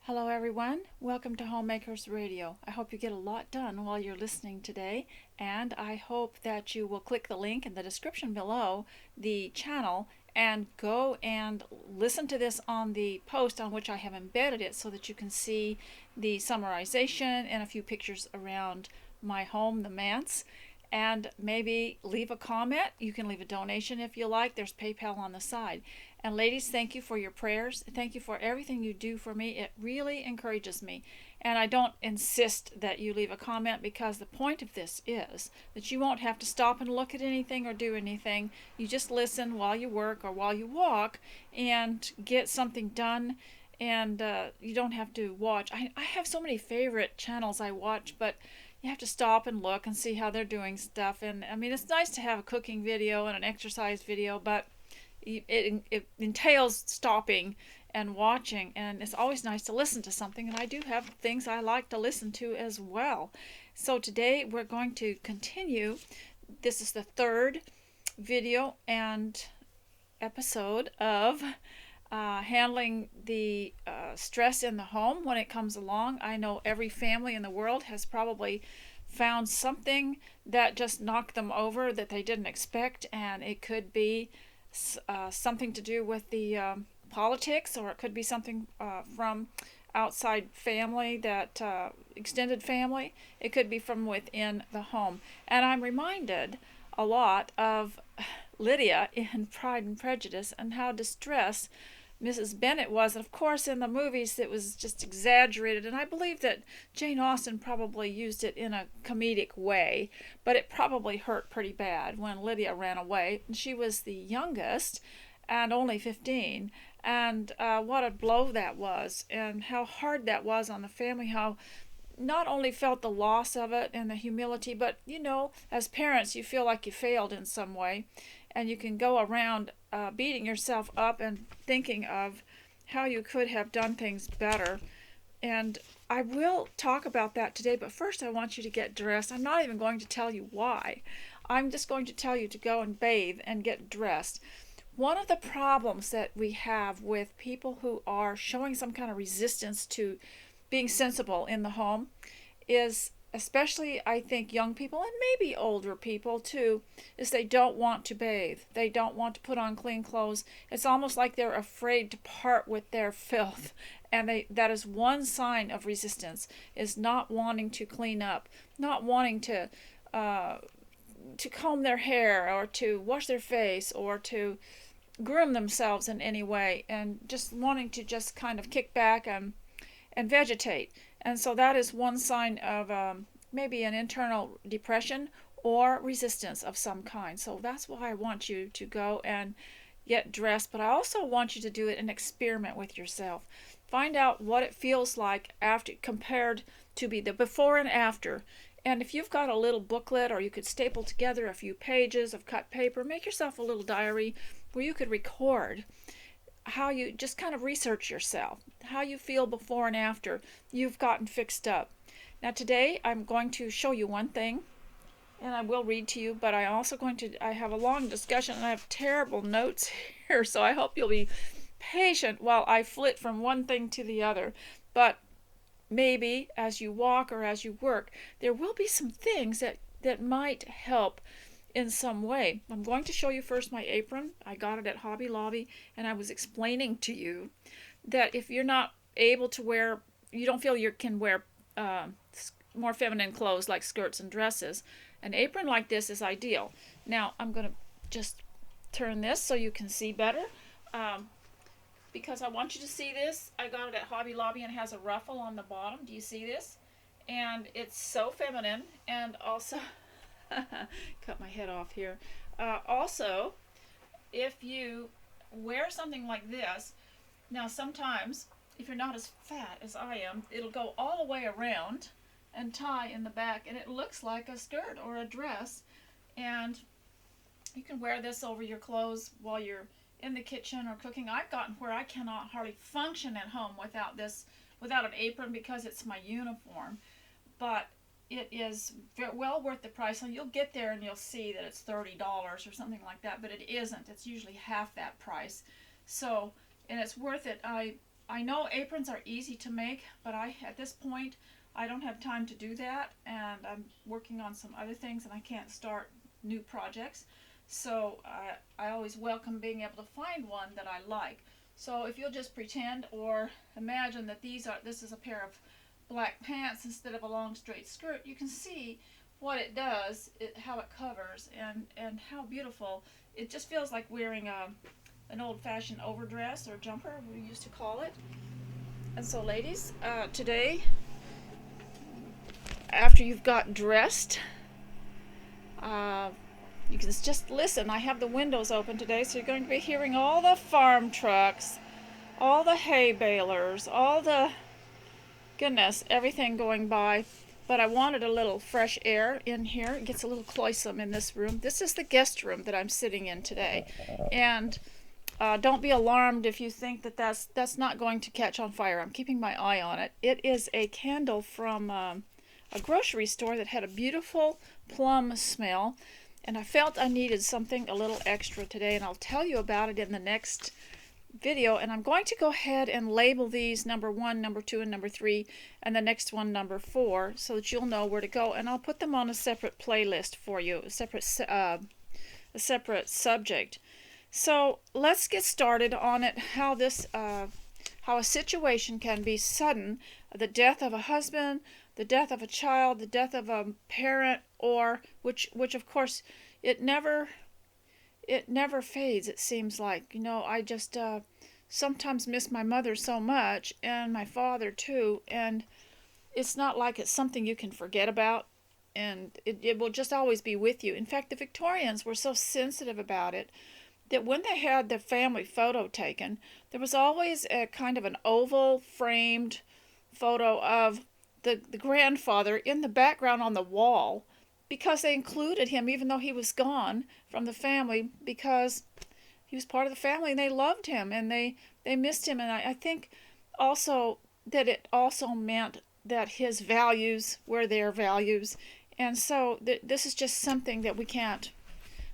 Hello, everyone. Welcome to Homemakers Radio. I hope you get a lot done while you're listening today, and I hope that you will click the link in the description below the channel and go and listen to this on the post on which I have embedded it so that you can see the summarization and a few pictures around my home, the manse. And maybe leave a comment. You can leave a donation if you like. There's PayPal on the side. And ladies, thank you for your prayers. Thank you for everything you do for me. It really encourages me. And I don't insist that you leave a comment because the point of this is that you won't have to stop and look at anything or do anything. You just listen while you work or while you walk and get something done. And you don't have to watch. I have so many favorite channels I watch, but you have to stop and look and see how they're doing stuff. And I mean, it's nice to have a cooking video and an exercise video, but it entails stopping and watching, and it's always nice to listen to something, and I do have things I like to listen to as well. So today we're going to continue. This is the third video and episode of handling the stress in the home when it comes along. I know every family in the world has probably found something that just knocked them over that they didn't expect, and it could be something to do with the politics, or it could be something from outside family, that extended family. It could be from within the home. And I'm reminded a lot of Lydia in Pride and Prejudice and how distressed Mrs. Bennet was. And of course, in the movies, it was just exaggerated. And I believe that Jane Austen probably used it in a comedic way, but it probably hurt pretty bad when Lydia ran away. And she was the youngest and only 15. And what a blow that was, and how hard that was on the family, how not only felt the loss of it and the humility, but as parents, you feel like you failed in some way, and you can go around beating yourself up and thinking of how you could have done things better. And I will talk about that today, but first I want you to get dressed. I'm not even going to tell you why. I'm just going to tell you to go and bathe and get dressed. One of the problems that we have with people who are showing some kind of resistance to being sensible in the home is, especially I think young people and maybe older people too, is they don't want to bathe. They don't want to put on clean clothes. It's almost like they're afraid to part with their filth. And that is one sign of resistance, is not wanting to clean up, not wanting to comb their hair or to wash their face or to groom themselves in any way, and just wanting to just kind of kick back and vegetate. And so that is one sign of maybe an internal depression or resistance of some kind. So that's why I want you to go and get dressed, but I also want you to do it and experiment with yourself. Find out what it feels like after, compared to be the before and after. And if you've got a little booklet, or you could staple together a few pages of cut paper, make yourself a little diary where you could record how you just kind of research yourself, how you feel before and after you've gotten fixed up. Now today I'm going to show you one thing, and I will read to you, but I have a long discussion, and I have terrible notes here, so I hope you'll be patient while I flit from one thing to the other. But maybe as you walk or as you work, there will be some things that might help in some way. I'm going to show you first my apron. I got it at Hobby Lobby, and I was explaining to you that if you're not able to wear, you don't feel you can wear more feminine clothes like skirts and dresses, an apron like this is ideal. Now I'm going to just turn this so you can see better, because I want you to see this. I got it at Hobby Lobby, and it has a ruffle on the bottom. Do you see this? And it's so feminine, and also cut my head off here. Also, if you wear something like this, now sometimes if you're not as fat as I am, it'll go all the way around and tie in the back, and it looks like a skirt or a dress. And you can wear this over your clothes while you're in the kitchen or cooking. I've gotten where I cannot hardly function at home without an apron, because it's my uniform. But it is well worth the price. And you'll get there and you'll see that it's $30 or something like that, but it isn't. It's usually half that price. So, and it's worth it. I I know aprons are easy to make, but at this point I don't have time to do that, and I'm working on some other things and I can't start new projects. So I always welcome being able to find one that I like. So if you'll just pretend or imagine that this is a pair of black pants instead of a long straight skirt, you can see what it does, how it covers, and how beautiful. It just feels like wearing an old-fashioned overdress or jumper, we used to call it. And so ladies, today, after you've got dressed, you can just listen. I have the windows open today, so you're going to be hearing all the farm trucks, all the hay balers, all the goodness, everything going by. But I wanted a little fresh air in here. It gets a little cloisome in this room. This is the guest room that I'm sitting in today. And don't be alarmed if you think that that's not going to catch on fire. I'm keeping my eye on it. It is a candle from a grocery store that had a beautiful plum smell. And I felt I needed something a little extra today, and I'll tell you about it in the next video. And I'm going to go ahead and label these number 1, number 2, and number 3, and the next one number 4, so that you'll know where to go. And I'll put them on a separate playlist for you, a separate subject. So let's get started on it. How a situation can be sudden: the death of a husband, the death of a child, the death of a parent, or which of course it never fades. It seems like, I just sometimes miss my mother so much, and my father too, and it's not like it's something you can forget about, and it will just always be with you. In fact, the Victorians were so sensitive about it that when they had the family photo taken, there was always a kind of an oval framed photo of the grandfather in the background on the wall, because they included him even though he was gone from the family, because he was part of the family and they loved him and they missed him. And I think also that it also meant that his values were their values. And so this is just something that we can't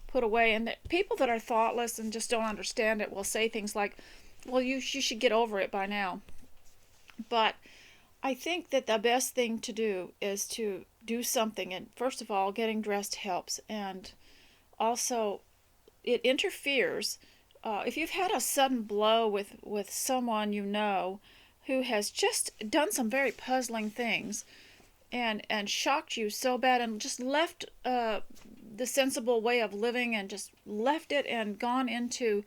put away. And that people that are thoughtless and just don't understand it will say things like, well, you should get over it by now. But I think that the best thing to do is to do something. And first of all, getting dressed helps. And also, it interferes. If you've had a sudden blow with someone who has just done some very puzzling things and shocked you so bad and just left the sensible way of living and just left it and gone into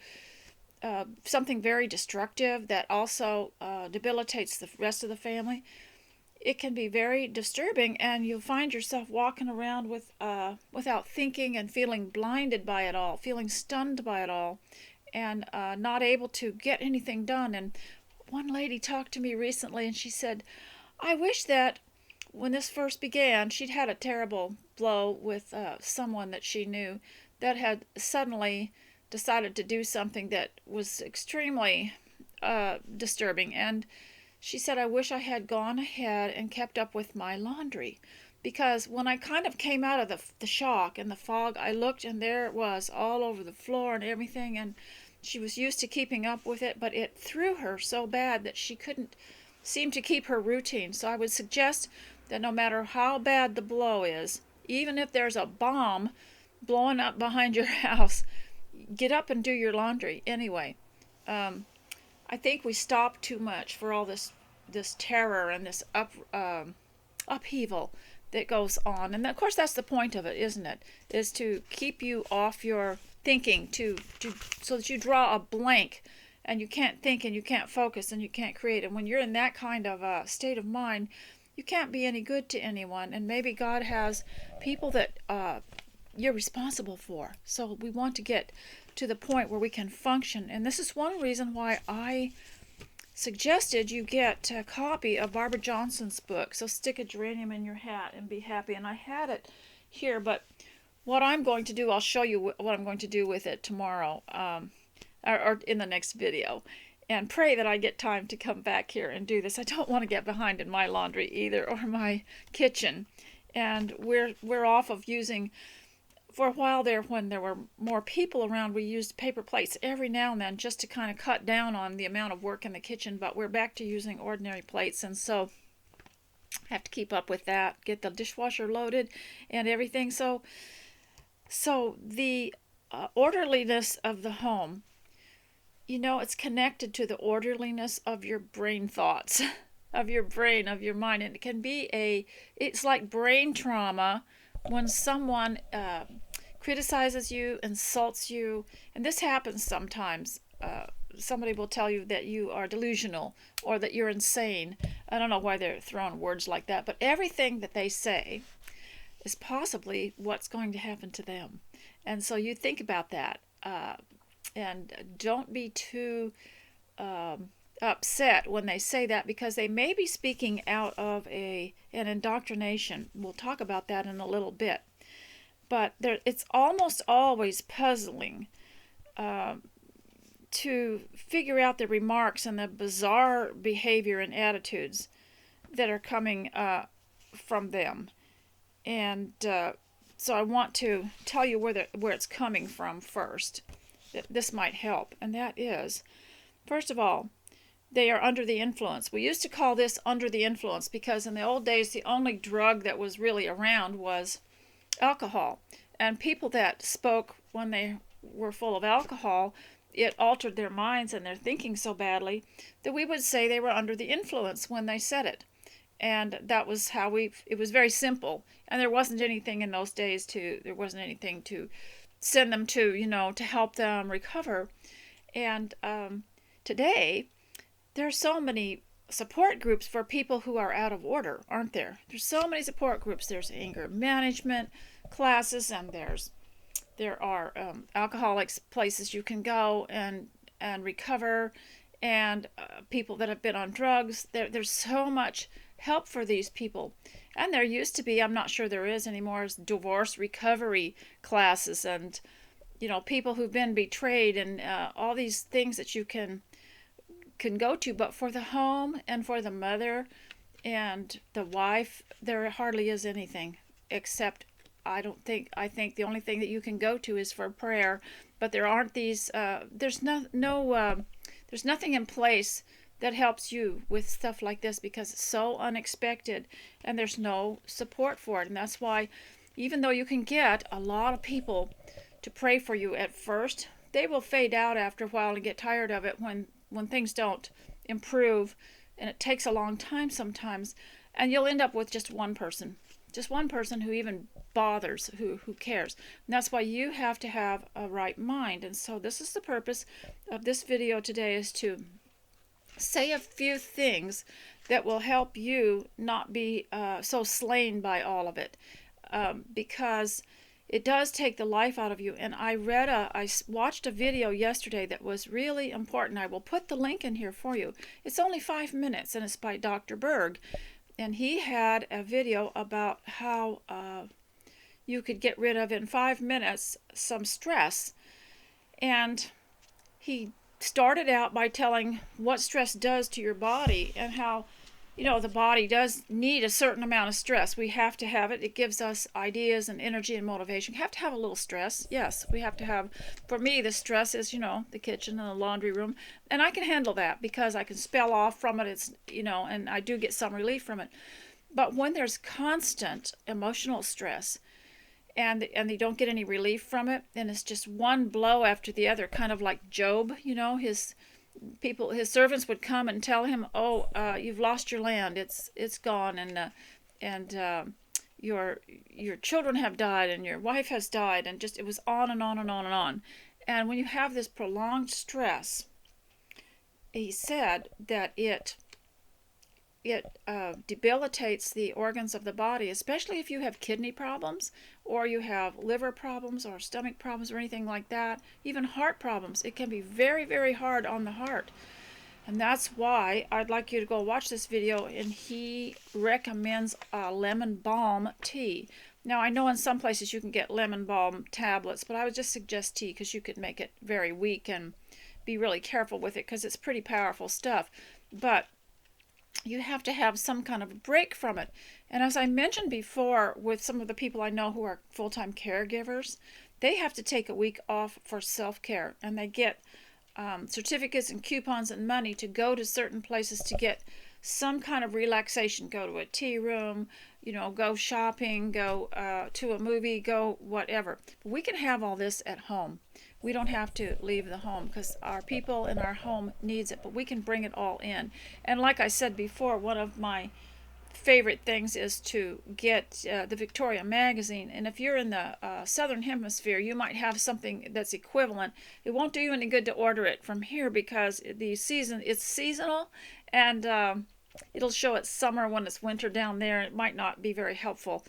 something very destructive that also debilitates the rest of the family, it can be very disturbing, and you'll find yourself walking around without thinking and feeling blinded by it all, feeling stunned by it all, and not able to get anything done. And one lady talked to me recently, and she said, I wish that when this first began, she'd had a terrible blow with someone that she knew that had suddenly decided to do something that was extremely disturbing. And she said, I wish I had gone ahead and kept up with my laundry, because when I kind of came out of the shock and the fog, I looked and there it was all over the floor and everything, and she was used to keeping up with it, but it threw her so bad that she couldn't seem to keep her routine. So I would suggest that no matter how bad the blow is, even if there's a bomb blowing up behind your house, get up and do your laundry anyway. I think we stop too much for all this terror and this upheaval that goes on. And of course that's the point of it, isn't it? Is to keep you off your thinking, so that you draw a blank and you can't think and you can't focus and you can't create. And when you're in that kind of state of mind, you can't be any good to anyone. And maybe God has people that you're responsible for. So we want to get to the point where we can function. And this is one reason why I suggested you get a copy of Barbara Johnson's book, So Stick a Geranium in Your Hat and Be Happy. And I had it here, but what I'm going to do, I'll show you what I'm going to do with it tomorrow, or in the next video. And pray that I get time to come back here and do this. I don't want to get behind in my laundry either, or my kitchen. And we're off of using for a while there, when there were more people around, we used paper plates every now and then just to kind of cut down on the amount of work in the kitchen, but we're back to using ordinary plates, and so I have to keep up with that, get the dishwasher loaded and everything. So the orderliness of the home, it's connected to the orderliness of your brain thoughts, of your brain, of your mind. And it can be it's like brain trauma when someone criticizes you, insults you, and this happens sometimes. Somebody will tell you that you are delusional or that you're insane. I don't know why they're throwing words like that, but everything that they say is possibly what's going to happen to them. And so you think about that. And don't be too upset when they say that, because they may be speaking out of an indoctrination. We'll talk about that in a little bit. But it's almost always puzzling to figure out the remarks and the bizarre behavior and attitudes that are coming from them. And so I want to tell you where it's coming from first. This might help, and that is, first of all, they are under the influence. We used to call this under the influence because in the old days the only drug that was really around was alcohol, and people that spoke when they were full of alcohol, it altered their minds and their thinking so badly that we would say they were under the influence when they said it. And that was how it was very simple, and there wasn't anything in those days there wasn't anything to send them to, to help them recover. And today, there are so many support groups for people who are out of order, aren't there? There's so many support groups. There's anger management classes, and there are alcoholics places you can go and recover, and people that have been on drugs. There's so much help for these people. And there used to be, I'm not sure there is anymore, divorce recovery classes, and people who've been betrayed, and all these things that you can go to. But for the home and for the mother and the wife, there hardly is anything, except I think the only thing that you can go to is for prayer. But there aren't these there's nothing in place that helps you with stuff like this, because it's so unexpected and there's no support for it. And that's why, even though you can get a lot of people to pray for you at first, they will fade out after a while and get tired of it when things don't improve, and it takes a long time sometimes, and you'll end up with just one person who even bothers, who cares. And that's why you have to have a right mind. And so this is the purpose of this video today, is to say a few things that will help you not be so slain by all of it, because it does take the life out of you. And I watched a video yesterday that was really important. I will put the link in here for you. It's only 5 minutes, and it's by Dr. Berg, and he had a video about how you could get rid of in 5 minutes some stress. And he started out by telling what stress does to your body, and how the body does need a certain amount of stress. We have to have it. It gives us ideas and energy and motivation. We have to have a little stress. Yes, we have to have. For me, the stress is the kitchen and the laundry room, and I can handle that because I can spell off from it. It's and I do get some relief from it. But when there's constant emotional stress, and they don't get any relief from it, and it's just one blow after the other, kind of like Job. His servants would come and tell him, "Oh, you've lost your land; it's gone, and your children have died, and your wife has died," and just it was on and on and on and on. And when you have this prolonged stress, he said that it debilitates the organs of the body, especially if you have kidney problems, or you have liver problems, or stomach problems, or anything like that, even heart problems. It can be very, very hard on the heart. And that's why I'd like you to go watch this video, and he recommends lemon balm tea. Now, I know in some places you can get lemon balm tablets, but I would just suggest tea, because you could make it very weak and be really careful with it, because it's pretty powerful stuff. But you have to have some kind of break from it. And as I mentioned before, with some of the people I know who are full-time caregivers, they have to take a week off for self-care, and they get certificates and coupons and money to go to certain places to get some kind of relaxation. Go to a tea room, go shopping, go to a movie, go whatever. But we can have all this at home. We don't have to leave the home because our people in our home needs it, but we can bring it all in. And like I said before, one of my favorite things is to get the Victoria magazine. And if you're in the southern hemisphere, you might have something that's equivalent. It won't do you any good to order it from here because it's seasonal, and it'll show it's summer when it's winter down there. It might not be very helpful.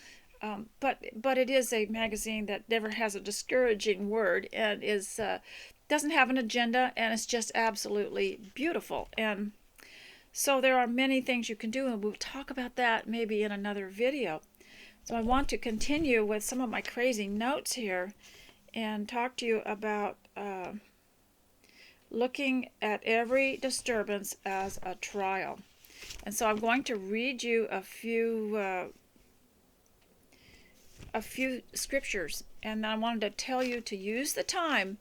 But it is a magazine that never has a discouraging word, and is doesn't have an agenda, and it's just absolutely beautiful. And so there are many things you can do, and we'll talk about that maybe in another video. So I want to continue with some of my crazy notes here and talk to you about looking at every disturbance as a trial. And so I'm going to read you a few scriptures, and I wanted to tell you to use the time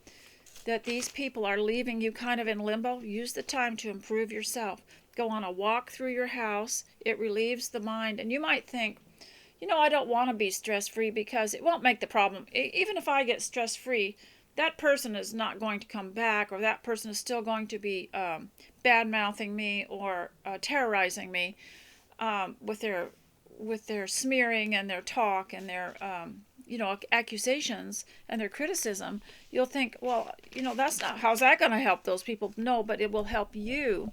that these people are leaving you kind of in limbo. Use the time to improve yourself. Go on a walk through your house. It relieves the mind. And you might think, I don't want to be stress-free because it won't make the problem. Even if I get stress-free, that person is not going to come back, or that person is still going to be bad-mouthing me or terrorizing me with their smearing and their talk and their accusations and their criticism. You'll think, well, how's that going to help those people? No, but it will help you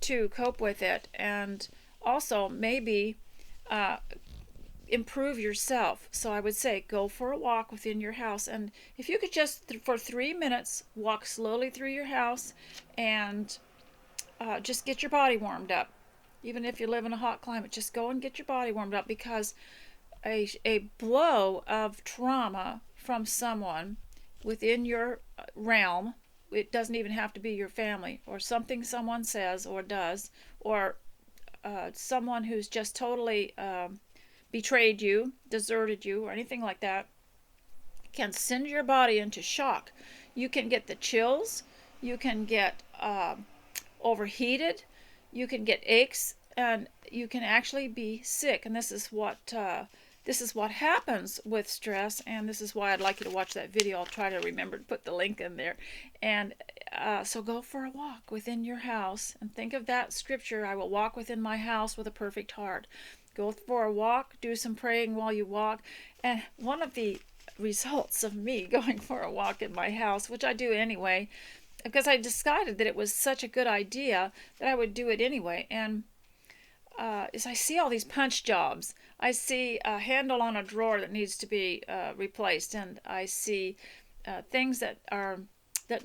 to cope with it, and also maybe improve yourself. So I would say go for a walk within your house, and if you could just for 3 minutes walk slowly through your house and just get your body warmed up. Even if you live in a hot climate, just go and get your body warmed up, because a blow of trauma from someone within your realm, it doesn't even have to be your family, or something someone says or does, or someone who's just totally betrayed you, deserted you, or anything like that, can send your body into shock. You can get the chills, you can get overheated, you can get aches, and you can actually be sick. And this is what happens with stress, and this is why I'd like you to watch that video. I'll try to remember to put the link in there. And so go for a walk within your house and think of that scripture, I will walk within my house with a perfect heart. Go for a walk, do some praying while you walk. And one of the results of me going for a walk in my house, which I do anyway, because I decided that it was such a good idea that I would do it anyway, and is I see all these punch jobs. I see a handle on a drawer that needs to be replaced, and I see things that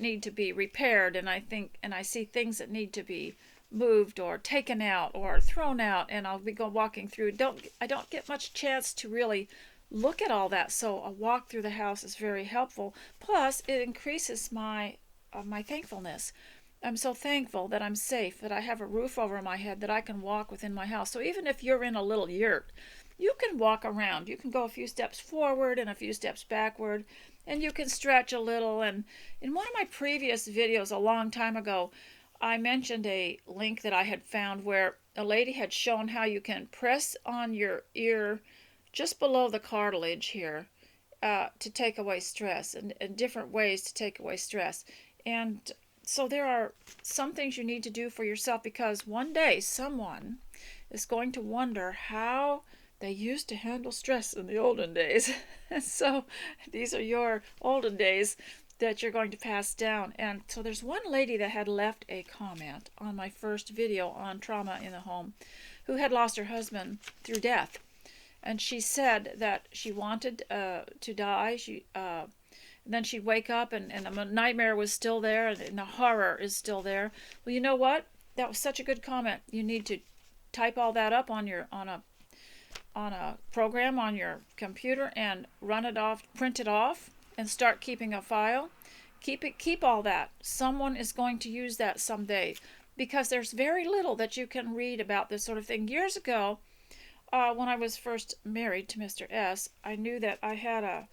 need to be repaired, and I see things that need to be moved or taken out or thrown out, and I'll be walking through. I don't get much chance to really look at all that, so a walk through the house is very helpful. Plus, it increases my thankfulness. I'm so thankful that I'm safe, that I have a roof over my head, that I can walk within my house. So even if you're in a little yurt, you can walk around. You can go a few steps forward and a few steps backward, and you can stretch a little. And in one of my previous videos a long time ago, I mentioned a link that I had found where a lady had shown how you can press on your ear just below the cartilage here to take away stress, and different ways to take away stress. And so there are some things you need to do for yourself, because one day someone is going to wonder how they used to handle stress in the olden days. So these are your olden days that you're going to pass down. And so there's one lady that had left a comment on my first video on trauma in the home, who had lost her husband through death. And she said that she wanted to die. And then she'd wake up, and the nightmare was still there, and the horror is still there. Well, you know what? That was such a good comment. You need to type all that up on a program on your computer and run it off, print it off, and start keeping a file. Keep all that. Someone is going to use that someday. because there's very little that you can read about this sort of thing. Years ago, when I was first married to Mr. S, I knew that I had a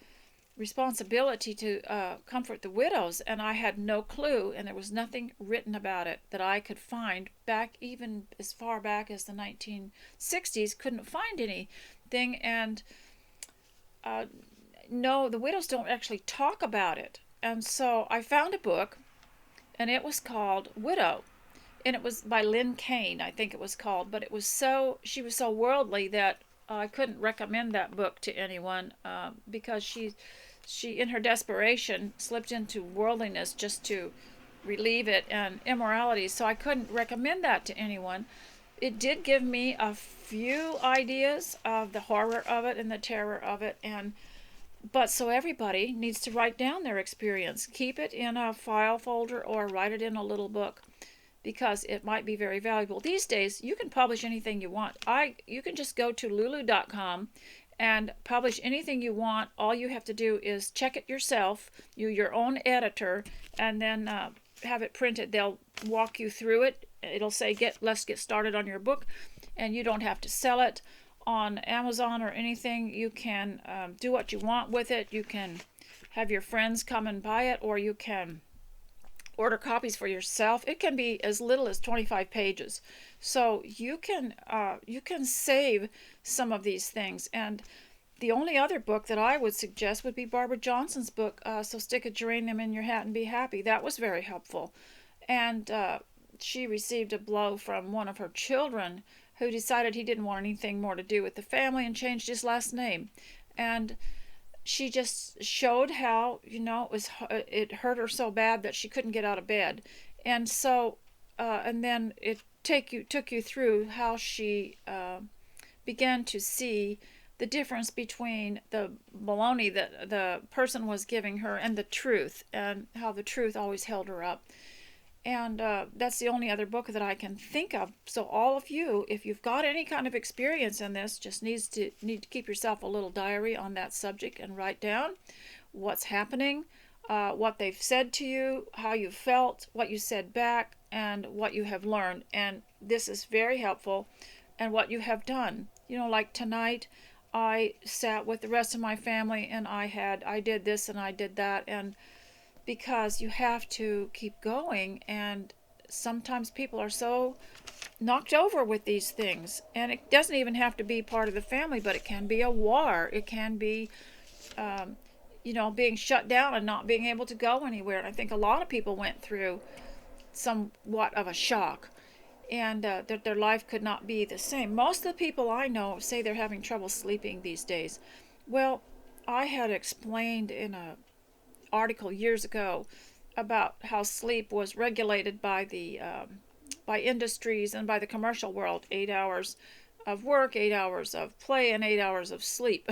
responsibility to comfort the widows, and I had no clue, and there was nothing written about it that I could find back, even as far back as the 1960s. Couldn't find anything, and no, the widows don't actually talk about it. And so I found a book, and it was called Widow, and it was by Lynn Kane, I think it was called. But she was so worldly that I couldn't recommend that book to anyone, because she in her desperation slipped into worldliness just to relieve it and immorality. So I couldn't recommend that to anyone. It did give me a few ideas of the horror of it and the terror of it, but so everybody needs to write down their experience. Keep it in a file folder or write it in a little book, because it might be very valuable. These days, you can publish anything you want. You can just go to lulu.com and publish anything you want. All you have to do is check it yourself, your own editor, and then have it printed. They'll walk you through it. It'll say, let's get started on your book, and you don't have to sell it on Amazon or anything. You can do what you want with it. You can have your friends come and buy it, or you can order copies for yourself. It can be as little as 25 pages. So you can save some of these things. And the only other book that I would suggest would be Barbara Johnson's book, So Stick a Geranium in Your Hat and Be Happy. That was very helpful. And she received a blow from one of her children, who decided he didn't want anything more to do with the family and changed his last name. And she just showed how, it hurt her so bad that she couldn't get out of bed. And so, and then it took you through how she began to see the difference between the baloney that the person was giving her and the truth, and how the truth always held her up. And that's the only other book that I can think of. So all of you, if you've got any kind of experience in this, just need to keep yourself a little diary on that subject and write down what's happening, what they've said to you, how you felt, what you said back, and what you have learned. And this is very helpful, and what you have done. Like tonight, I sat with the rest of my family, and I did this and I did that, and because you have to keep going, and sometimes people are so knocked over with these things. And it doesn't even have to be part of the family, but it can be a war. It can be being shut down and not being able to go anywhere. And I think a lot of people went through somewhat of a shock, and that their life could not be the same. Most of the people I know say they're having trouble sleeping these days. Well, I had explained in a article years ago about how sleep was regulated by the by industries and by the commercial world. 8 hours of work, 8 hours of play, and 8 hours of sleep.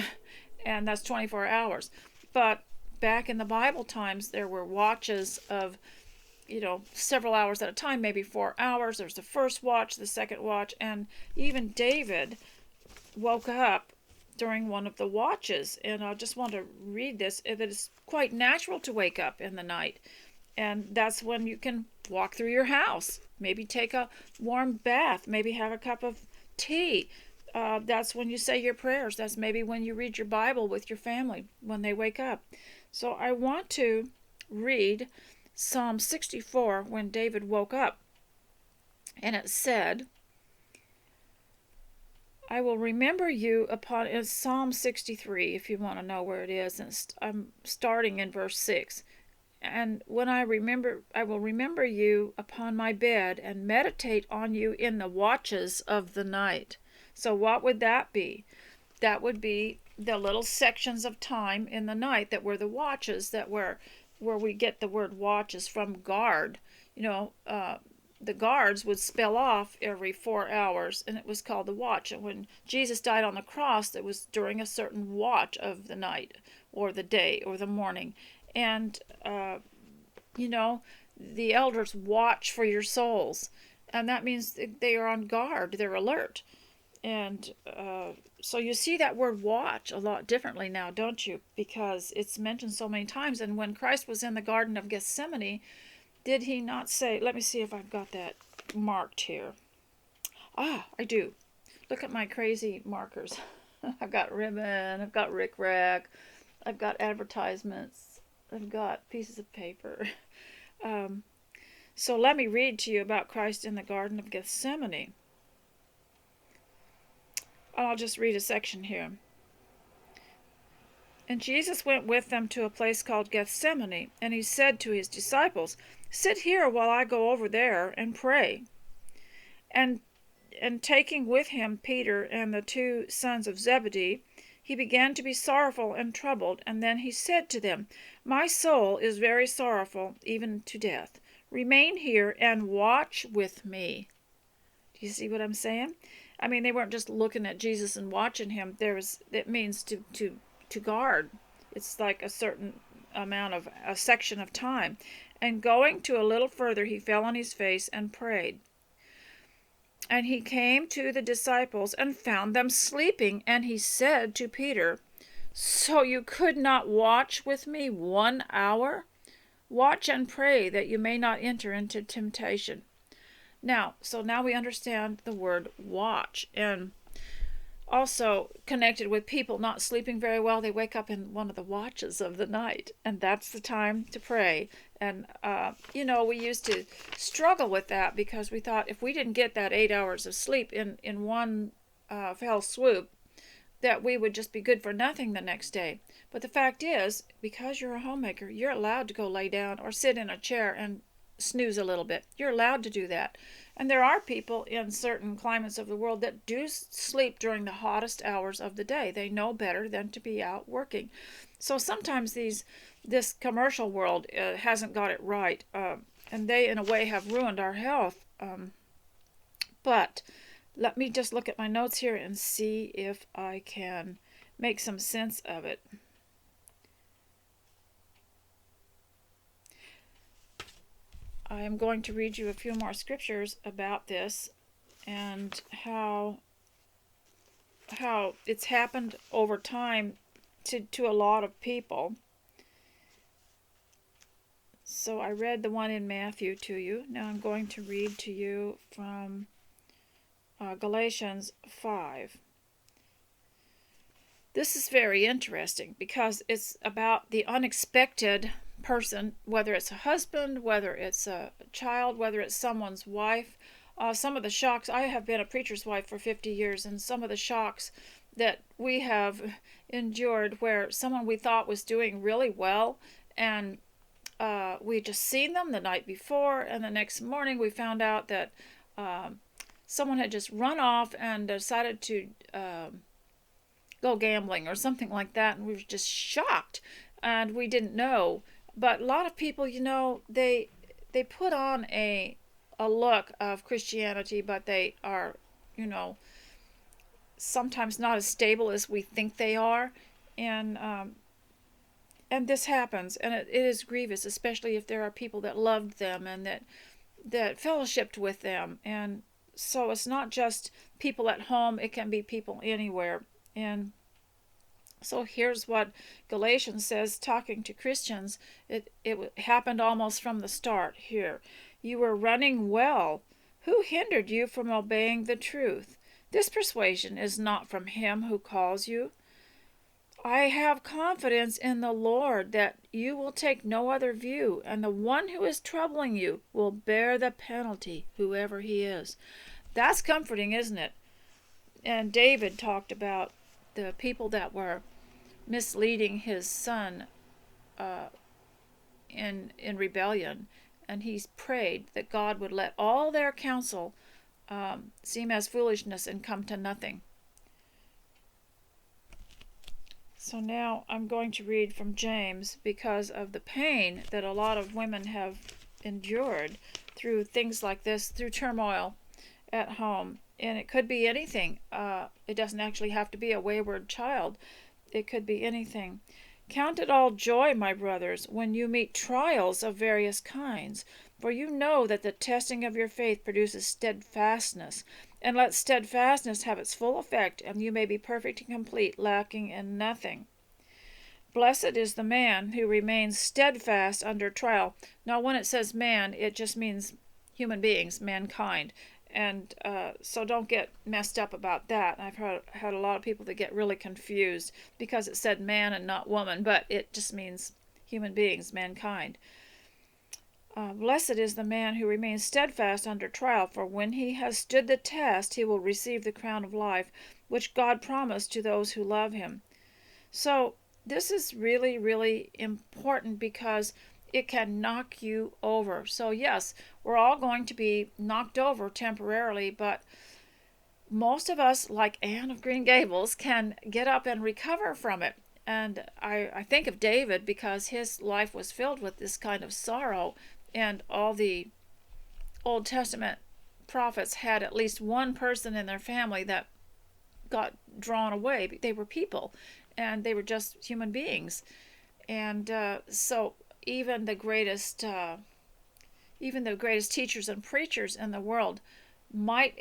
And that's 24 hours. But back in the Bible times, there were watches of several hours at a time, maybe 4 hours. There's the first watch, the second watch, and even David woke up during one of the watches. And I just want to read this. It is quite natural to wake up in the night, and that's when you can walk through your house, maybe take a warm bath, maybe have a cup of tea. That's when you say your prayers. That's maybe when you read your Bible with your family when they wake up. So I want to read Psalm 64, when David woke up. And it said, I will remember you upon, it's Psalm 63, if you want to know where it is. And I'm starting in verse 6. And when I will remember you upon my bed, and meditate on you in the watches of the night. So what would that be? That would be the little sections of time in the night that were the watches, that were where we get the word watches from guard. The guards would spell off every 4 hours, and it was called the watch. And when Jesus died on the cross, it was during a certain watch of the night, or the day, or the morning. And, the elders watch for your souls. And that means they are on guard, they're alert. And so you see that word watch a lot differently now, don't you? Because it's mentioned so many times. And when Christ was in the Garden of Gethsemane, did he not say, let me see if I've got that marked here? I do. Look at my crazy markers. I've got ribbon, I've got rickrack, I've got advertisements, I've got pieces of paper. Um, so let me read to you about Christ in the Garden of Gethsemane. I'll just read a section here. And Jesus went with them to a place called Gethsemane, and he said to his disciples, "Sit here while I go over there and pray." And taking with him Peter and the 2 sons of Zebedee, he began to be sorrowful and troubled, and then he said to them, "My soul is very sorrowful, even to death. Remain here and watch with me." Do you see what I'm saying? I mean, they weren't just looking at Jesus and watching him. It means to guard. It's like a certain amount of a section of time. And going to a little further, he fell on his face and prayed. And he came to the disciples and found them sleeping, and he said to Peter, "So you could not watch with me 1 hour? Watch and pray that you may not enter into temptation." Now we understand the word watch, and also connected with people not sleeping very well. They wake up in one of the watches of the night, and that's the time to pray. And we used to struggle with that because we thought if we didn't get that 8 hours of sleep in one fell swoop, that we would just be good for nothing the next day. But the fact is, because you're a homemaker, you're allowed to go lay down or sit in a chair and snooze a little bit. You're allowed to do that. And there are people in certain climates of the world that do sleep during the hottest hours of the day. They know better than to be out working. So sometimes this commercial world hasn't got it right, and they in a way have ruined our health. But let me just look at my notes here and see if I can make some sense of it. I am going to read you a few more scriptures about this and how it's happened over time to a lot of people. So I read the one in Matthew to you. Now I'm going to read to you from Galatians 5. This is very interesting because it's about the unexpected person, whether it's a husband, whether it's a child, whether it's someone's wife. Some of the shocks, I have been a preacher's wife for 50 years, and some of the shocks that we have endured where someone we thought was doing really well, and we had just seen them the night before, and the next morning we found out that someone had just run off and decided to go gambling or something like that, and we were just shocked, and we didn't know. But a lot of people, they put on a look of Christianity, but they are, sometimes not as stable as we think they are, and this happens, and it is grievous, especially if there are people that loved them and that fellowshipped with them. And so it's not just people at home, it can be people anywhere. And so here's what Galatians says, talking to Christians. It happened almost from the start here. "You were running well. Who hindered you from obeying the truth? This persuasion is not from him who calls you. I have confidence in the Lord that you will take no other view, and the one who is troubling you will bear the penalty, whoever he is." That's comforting, isn't it? And David talked about the people that were misleading his son in rebellion, and he's prayed that God would let all their counsel seem as foolishness and come to nothing. So now I'm going to read from James because of the pain that a lot of women have endured through things like this, through turmoil at home. And it could be anything. It doesn't actually have to be a wayward child. It could be anything. "Count it all joy, my brothers, when you meet trials of various kinds, for you know that the testing of your faith produces steadfastness. And let steadfastness have its full effect, and you may be perfect and complete, lacking in nothing. Blessed is the man who remains steadfast under trial." Now, when it says man, it just means human beings, mankind. And so don't get messed up about that. I've had a lot of people that get really confused because it said man and not woman, but it just means human beings, mankind. Blessed is the man who remains steadfast under trial, for when he has stood the test, he will receive the crown of life, which God promised to those who love him. So this is really, really important because it can knock you over. So yes, we're all going to be knocked over temporarily, but most of us, like Anne of Green Gables, can get up and recover from it. And I think of David because his life was filled with this kind of sorrow, and all the Old Testament prophets had at least one person in their family that got drawn away. They were people, and they were just human beings. And so even the greatest teachers and preachers in the world might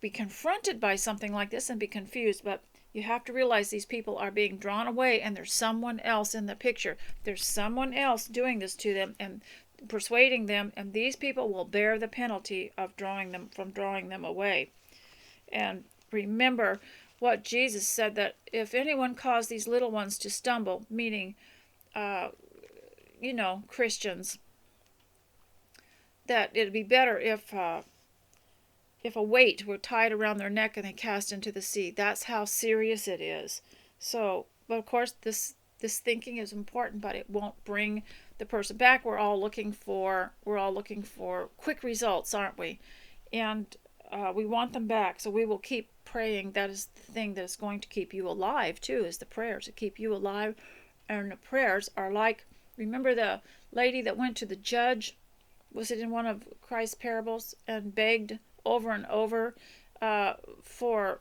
be confronted by something like this and be confused, but you have to realize these people are being drawn away, and there's someone else in the picture. There's someone else doing this to them and persuading them, and these people will bear the penalty of drawing them away. And remember what Jesus said, that if anyone caused these little ones to stumble, meaning Christians, that it'd be better if a weight were tied around their neck and they cast into the sea. That's how serious it is. So, but of course, this thinking is important, but it won't bring the person back. We're all looking for quick results, aren't we? And we want them back. So we will keep praying. That is the thing that is going to keep you alive too, is the prayers that keep you alive. And the prayers are like, remember the lady that went to the judge? Was it in one of Christ's parables, and begged over and over for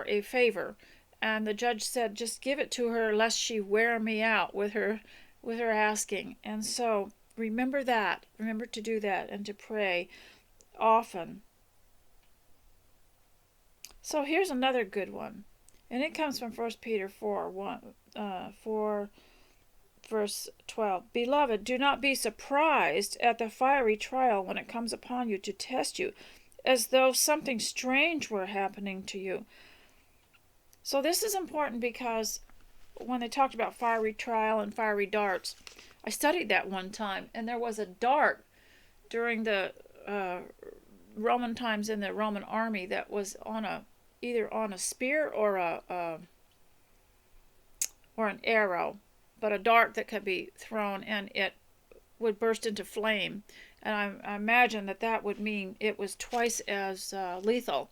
a favor, and the judge said, just give it to her lest she wear me out with her asking. And so remember to do that and to pray often. So here's another good one, and it comes from 1 Peter 4 verse 12. Beloved, do not be surprised at the fiery trial when it comes upon you to test you, as though something strange were happening to you. So this is important because when they talked about fiery trial and fiery darts, I studied that one time, and there was a dart during the Roman times in the Roman army that was either on a spear or an arrow, but a dart that could be thrown, and it would burst into flame. And I imagine that would mean it was twice as lethal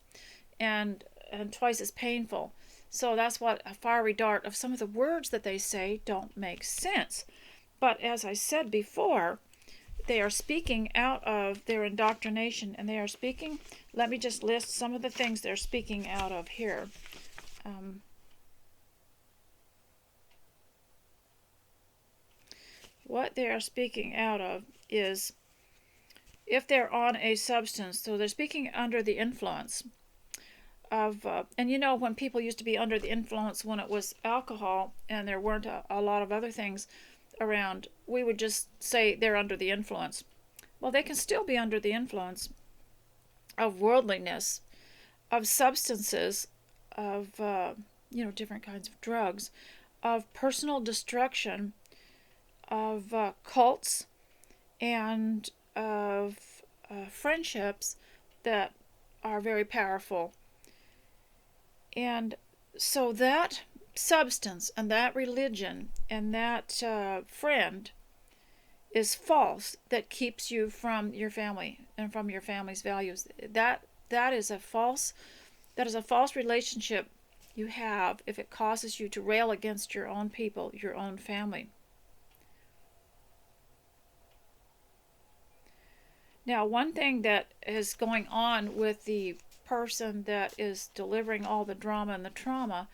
and twice as painful. So that's what a fiery dart, of some of the words that they say don't make sense. But as I said before, they are speaking out of their indoctrination, and they are speaking, let me just list some of the things they're speaking out of here. What they are speaking out of is if they're on a substance, so they're speaking under the influence of, and when people used to be under the influence when it was alcohol and there weren't a lot of other things around, we would just say they're under the influence. Well, they can still be under the influence of worldliness, of substances, of, different kinds of drugs, of personal destruction, of cults, and of friendships that are very powerful. And so that substance and that religion and that friend is false, that keeps you from your family and from your family's values. That is a false relationship you have if it causes you to rail against your own people, your own family. Now, one thing that is going on with the person that is delivering all the drama and the trauma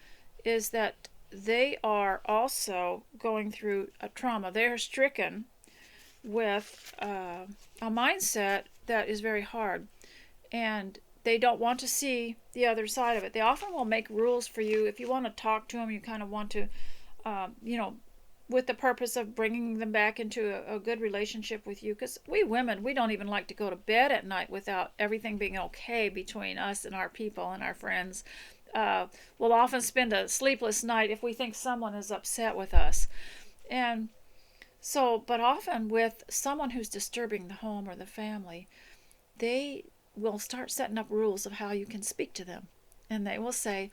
is that they are also going through a trauma. They are stricken with a mindset that is very hard, and they don't want to see the other side of it. They often will make rules for you. If you want to talk to them, you kind of want to, with the purpose of bringing them back into a good relationship with you. Because we women, we don't even like to go to bed at night without everything being okay between us and our people and our friends. Uh, we'll often spend a sleepless night if we think someone is upset with us. And so, but often with someone who's disturbing the home or the family, they will start setting up rules of how you can speak to them. And they will say,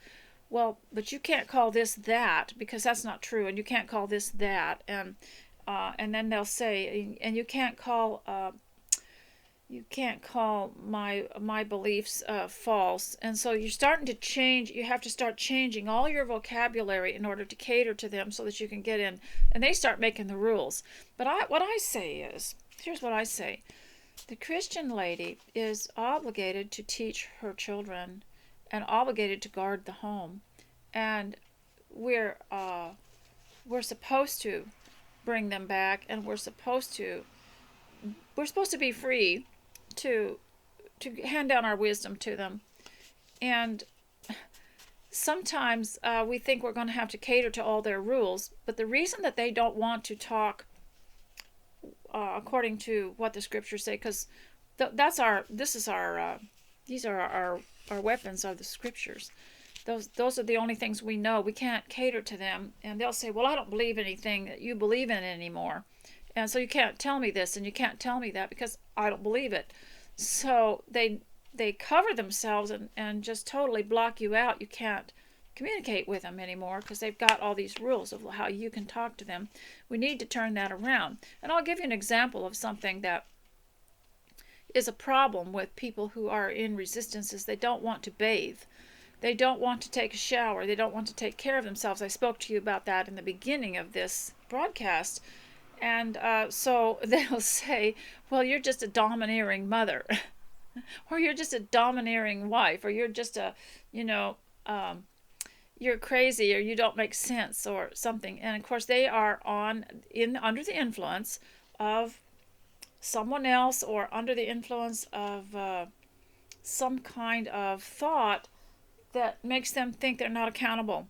well, but you can't call this that because that's not true, and you can't call this that, and then they'll say, and you can't call my beliefs false. And so you're starting to change. You have to start changing all your vocabulary in order to cater to them so that you can get in. And they start making the rules. But what I say is, here's what I say: the Christian lady is obligated to teach her children and obligated to guard the home, and we're supposed to bring them back, and we're supposed to be free to hand down our wisdom to them. And sometimes we think we're going to have to cater to all their rules, but the reason that they don't want to talk according to what the scriptures say, because these are our weapons, are the scriptures. Those are the only things we know. We can't cater to them, and they'll say, well, I don't believe anything that you believe in anymore, and so you can't tell me this and you can't tell me that because I don't believe it. So they cover themselves and just totally block you out. You can't communicate with them anymore because they've got all these rules of how you can talk to them. We need to turn that around. And I'll give you an example of something that is a problem with people who are in resistance. Is they don't want to bathe. They don't want to take a shower. They don't want to take care of themselves. I spoke to you about that in the beginning of this broadcast. And so they'll say, well, you're just a domineering mother, or you're just a domineering wife, or you're just you're crazy, or you don't make sense, or something. And of course, they are under the influence of someone else, or under the influence of some kind of thought that makes them think they're not accountable,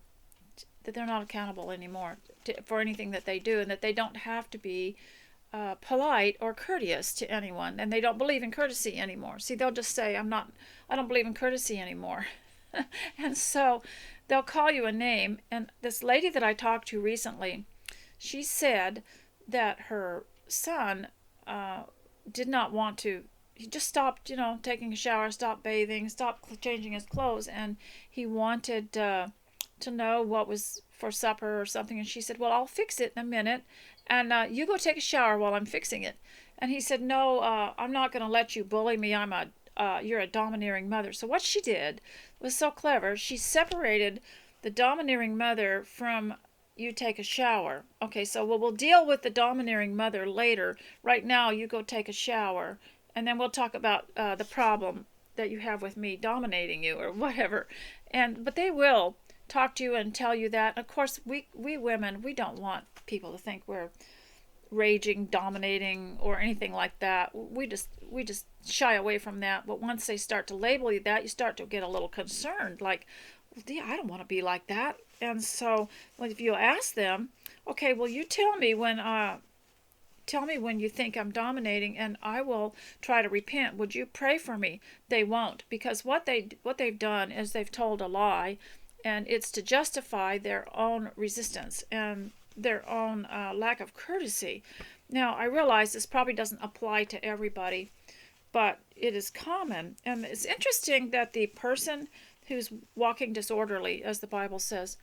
anymore for anything that they do, and that they don't have to be polite or courteous to anyone, and they don't believe in courtesy anymore. See, they'll just say, I don't believe in courtesy anymore. And so they'll call you a name. And this lady that I talked to recently, she said that her son did not want to. He just stopped, taking a shower, stopped bathing, stopped changing his clothes, and he wanted to know what was for supper or something. And she said, well, I'll fix it in a minute, and you go take a shower while I'm fixing it. And he said, no, I'm not going to let you bully me. You're a domineering mother. So what she did was so clever. She separated the domineering mother from you take a shower. Okay, so we'll deal with the domineering mother later. Right now, you go take a shower, and then we'll talk about the problem that you have with me dominating you or whatever. But they will talk to you and tell you that. Of course, we women, we don't want people to think we're raging, dominating, or anything like that. We just shy away from that. But once they start to label you that, you start to get a little concerned, like, well, I don't want to be like that. And so, well, if you ask them, okay, well, you tell me when you think I'm dominating, and I will try to repent. Would you pray for me? They won't, because what they've done is they've told a lie, and it's to justify their own resistance and their own lack of courtesy. Now, I realize this probably doesn't apply to everybody, but it is common. And it's interesting that the person who's walking disorderly, as the Bible says,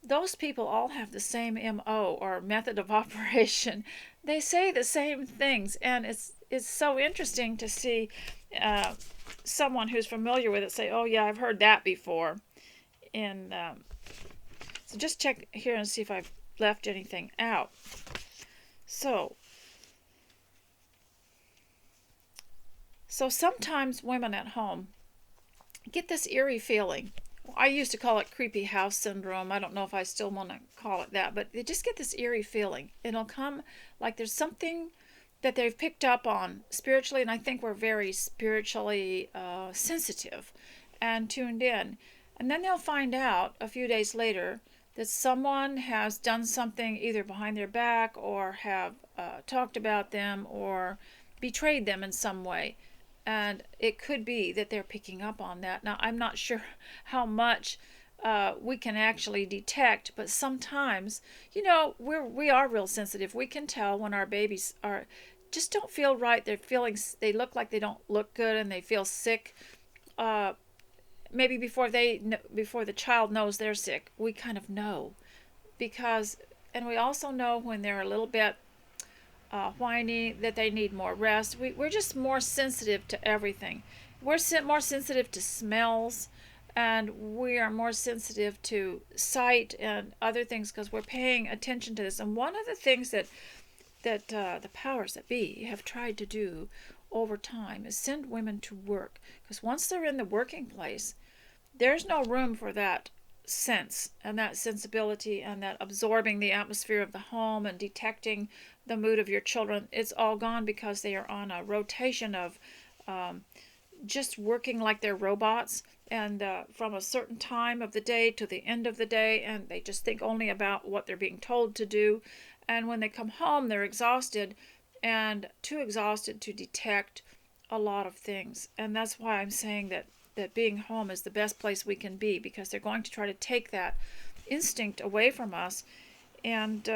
those people all have the same MO, or method of operation. They say the same things, and it's so interesting to see someone who's familiar with it say, oh yeah, I've heard that before. And so just check here and see if I've left anything out. So sometimes women at home get this eerie feeling. I used to call it creepy house syndrome. I don't know if I still want to call it that, but they just get this eerie feeling. It'll come like there's something that they've picked up on spiritually, and I think we're very spiritually sensitive and tuned in. And then they'll find out a few days later that someone has done something either behind their back or have talked about them or betrayed them in some way. And it could be that they're picking up on that. Now, I'm not sure how much we can actually detect, but sometimes, we are real sensitive. We can tell when our babies are just don't feel right. They look like they don't look good, and they feel sick. Uh, Maybe before the child knows they're sick, we kind of know because, and we also know when they're a little bit whiny, that they need more rest. We're just more sensitive to everything. We're more sensitive to smells, and we are more sensitive to sight and other things because we're paying attention to this. And one of the things that the powers that be have tried to do over time is send women to work, because once they're in the working place, there's no room for that sense and that sensibility and that absorbing the atmosphere of the home and detecting the mood of your children. It's all gone because they are on a rotation of um, just working like they're robots, and from a certain time of the day to the end of the day, and they just think only about what they're being told to do. And when they come home, they're exhausted, and too exhausted to detect a lot of things. And that's why I'm saying that being home is the best place we can be, because they're going to try to take that instinct away from us. And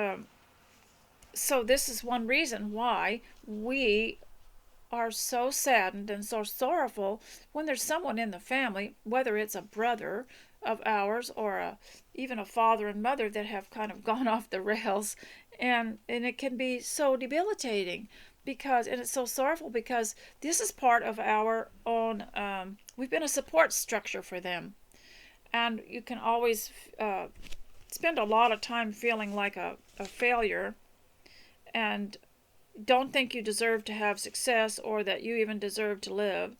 so this is one reason why we are so saddened and so sorrowful when there's someone in the family, whether it's a brother of ours or even a father and mother, that have kind of gone off the rails. And it can be so debilitating, and it's so sorrowful because this is part of our own, we've been a support structure for them. And you can always spend a lot of time feeling like a failure, and don't think you deserve to have success or that you even deserve to live.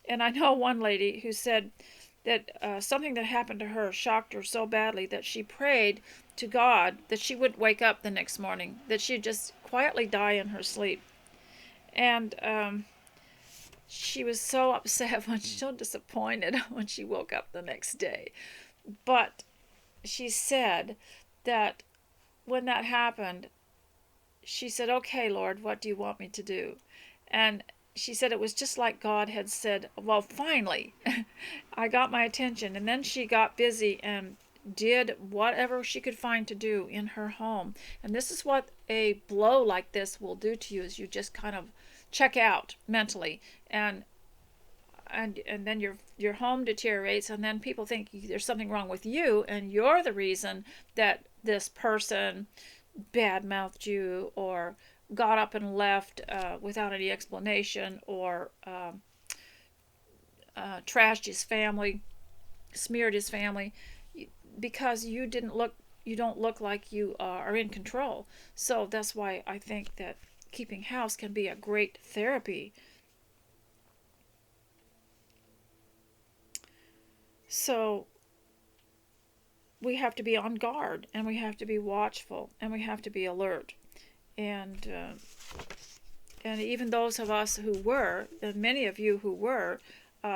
And I know one lady who said that something that happened to her shocked her so badly that she prayed to God that she wouldn't wake up the next morning, that she'd just quietly die in her sleep. And she was so upset, so disappointed when she woke up the next day. But she said that when that happened, she said, "Okay, Lord, what do you want me to do?" And she said it was just like God had said, "Well, finally, I got my attention." And then she got busy and did whatever she could find to do in her home. And this is what a blow like this will do to you: is you just kind of check out mentally, and then your home deteriorates, and then people think there's something wrong with you, and you're the reason that this person bad-mouthed you or got up and left without any explanation, or trashed his family, smeared his family, because you don't look like you are in control. So that's why I think that keeping house can be a great therapy. So we have to be on guard, and we have to be watchful, and we have to be alert. And even those of us who were, and many of you who were,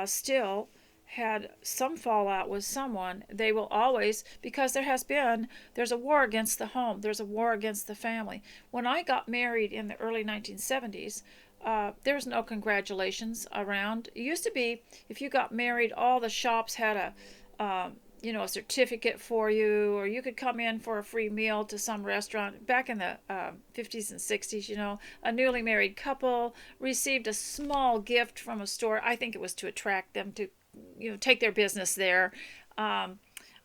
still had some fallout with someone. They will always, because there's a war against the home, there's a war against the family. When I got married in the early 1970s, there was no congratulations around. It used to be, if you got married, all the shops had a certificate for you, or you could come in for a free meal to some restaurant. Back in the 50s and 60s, a newly married couple received a small gift from a store. I think it was to attract them to, take their business there,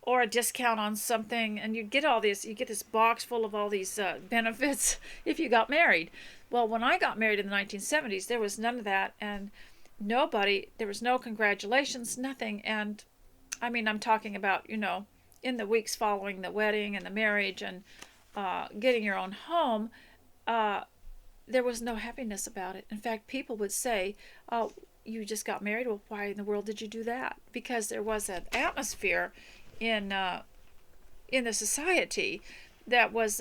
or a discount on something. And you get this box full of all these benefits if you got married. Well, when I got married in the 1970s, there was none of that, and there was no congratulations, nothing. And I mean, I'm talking about, in the weeks following the wedding and the marriage and getting your own home, there was no happiness about it. In fact, people would say, "Oh, you just got married. Well, why in the world did you do that?" Because there was an atmosphere in the society that was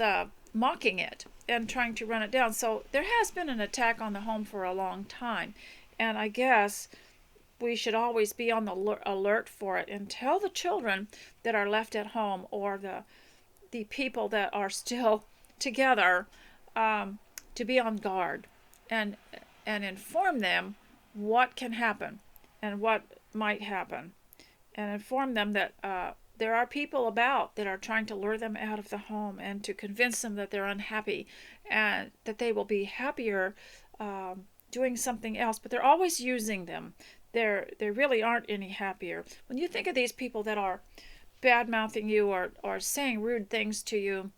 mocking it and trying to run it down. So there has been an attack on the home for a long time, and I guess we should always be on the alert for it, and tell the children that are left at home, or the people that are still together, to be on guard, and inform them what can happen and what might happen, and inform them that there are people about that are trying to lure them out of the home, and to convince them that they're unhappy and that they will be happier doing something else, but they're always using them. They really aren't any happier. When you think of these people that are bad mouthing you, or saying rude things to you,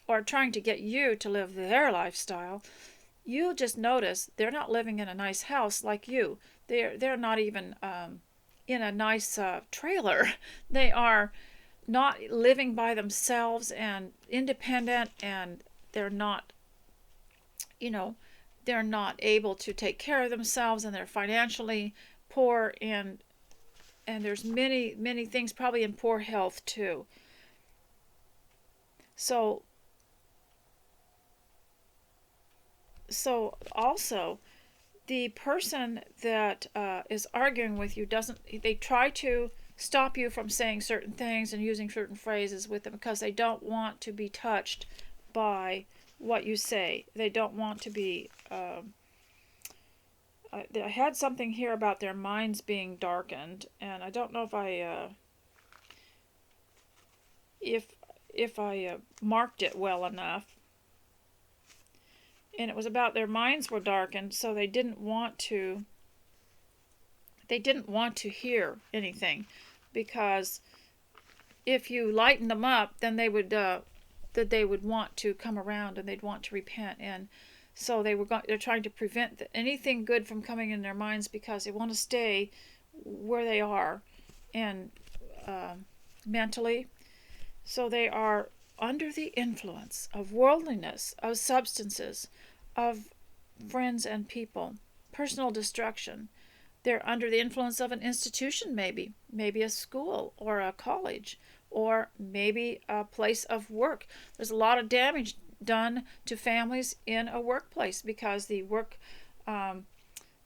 or trying to get you to live their lifestyle, you'll just notice they're not living in a nice house like you. They're not even in a nice trailer. They are not living by themselves and independent, and they're not, they're not able to take care of themselves, and they're financially poor, and there's many things, probably in poor health too. So also, the person that is arguing with you they try to stop you from saying certain things and using certain phrases with them, because they don't want to be touched by what you say. They don't want to be I had something here about their minds being darkened, and I don't know if I marked it well enough. And it was about their minds were darkened, so they didn't want to hear anything, because if you lighten them up, then they would want to come around, and they'd want to repent. And so they're trying to prevent anything good from coming in their minds, because they want to stay where they are, and mentally. So they are under the influence of worldliness, of substances, of friends and people, personal destruction. They're under the influence of an institution, maybe a school or a college, or maybe a place of work. There's a lot of damage done to families in a workplace, because the work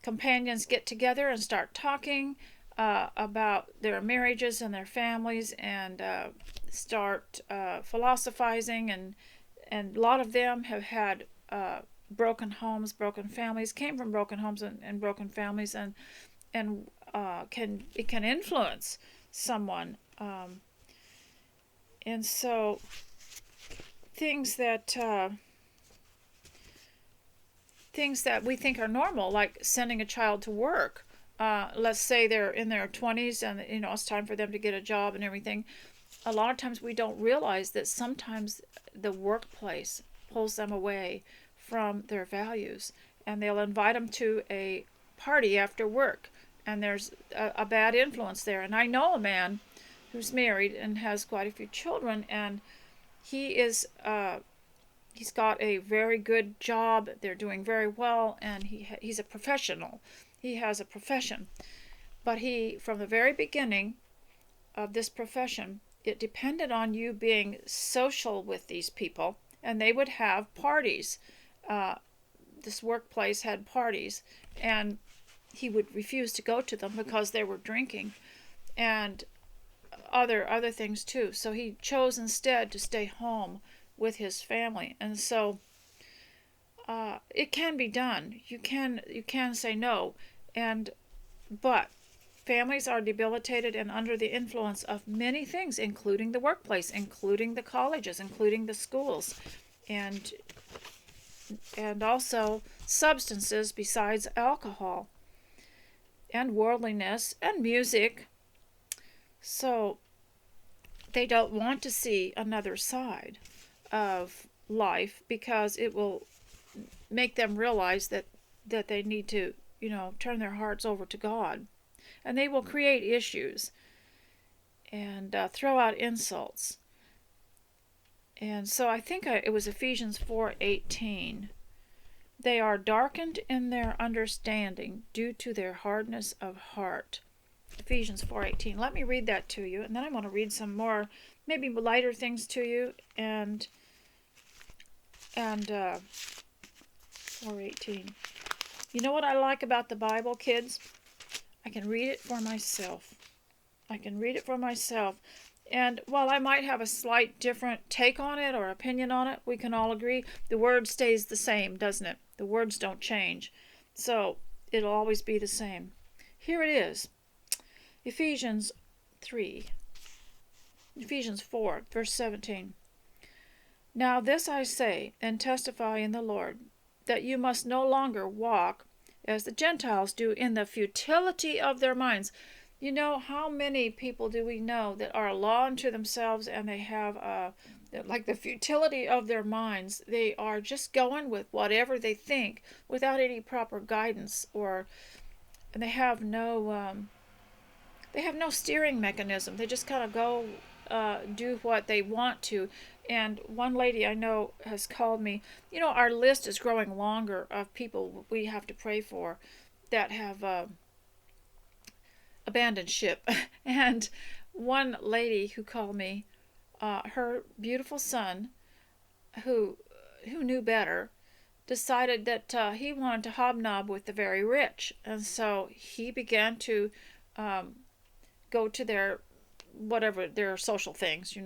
companions get together and start talking about their marriages and their families, and start philosophizing, and a lot of them have had broken homes, broken families, came from broken homes and broken families, and can influence someone, and so things that we think are normal, like sending a child to work. Let's say they're in their 20s, and it's time for them to get a job and everything. A lot of times we don't realize that sometimes the workplace pulls them away from their values, and they'll invite them to a party after work, and there's a bad influence there. And I know a man who's married and has quite a few children, and he's got a very good job. They're doing very well, and he's a professional. He has a profession, but from the very beginning of this profession, it depended on you being social with these people, and they would have parties. This workplace had parties, and he would refuse to go to them because they were drinking and other things too. So he chose instead to stay home with his family. And so it can be done. You can say no, but families are debilitated and under the influence of many things, including the workplace, including the colleges, including the schools, and also substances besides alcohol, and worldliness, and music. So they don't want to see another side of life, because it will make them realize that they need to, turn their hearts over to God. And they will create issues and throw out insults. And so I think it was Ephesians 4:18. They are darkened in their understanding due to their hardness of heart. Ephesians 4:18. Let me read that to you, and then I want to read some more, maybe lighter things to you, and 4:18. You know what I like about the Bible, kids? I can read it for myself. I can read it for myself. And while I might have a slight different take on it or opinion on it, we can all agree the word stays the same, doesn't it? The words don't change. So it'll always be the same. Here it is. Ephesians 3. Ephesians 4, verse 17. Now this I say and testify in the Lord, that you must no longer walk as the Gentiles do in the futility of their minds. You know, how many people do we know that are a law unto themselves, and they have like the futility of their minds? They are just going with whatever they think without any proper guidance, and they have no steering mechanism. They just kind of go do what they want to. And one lady I know has called me. You know, our list is growing longer of people we have to pray for that have abandoned ship. And one lady who called me, her beautiful son, who knew better, decided that he wanted to hobnob with the very rich, and so he began to go to their social things,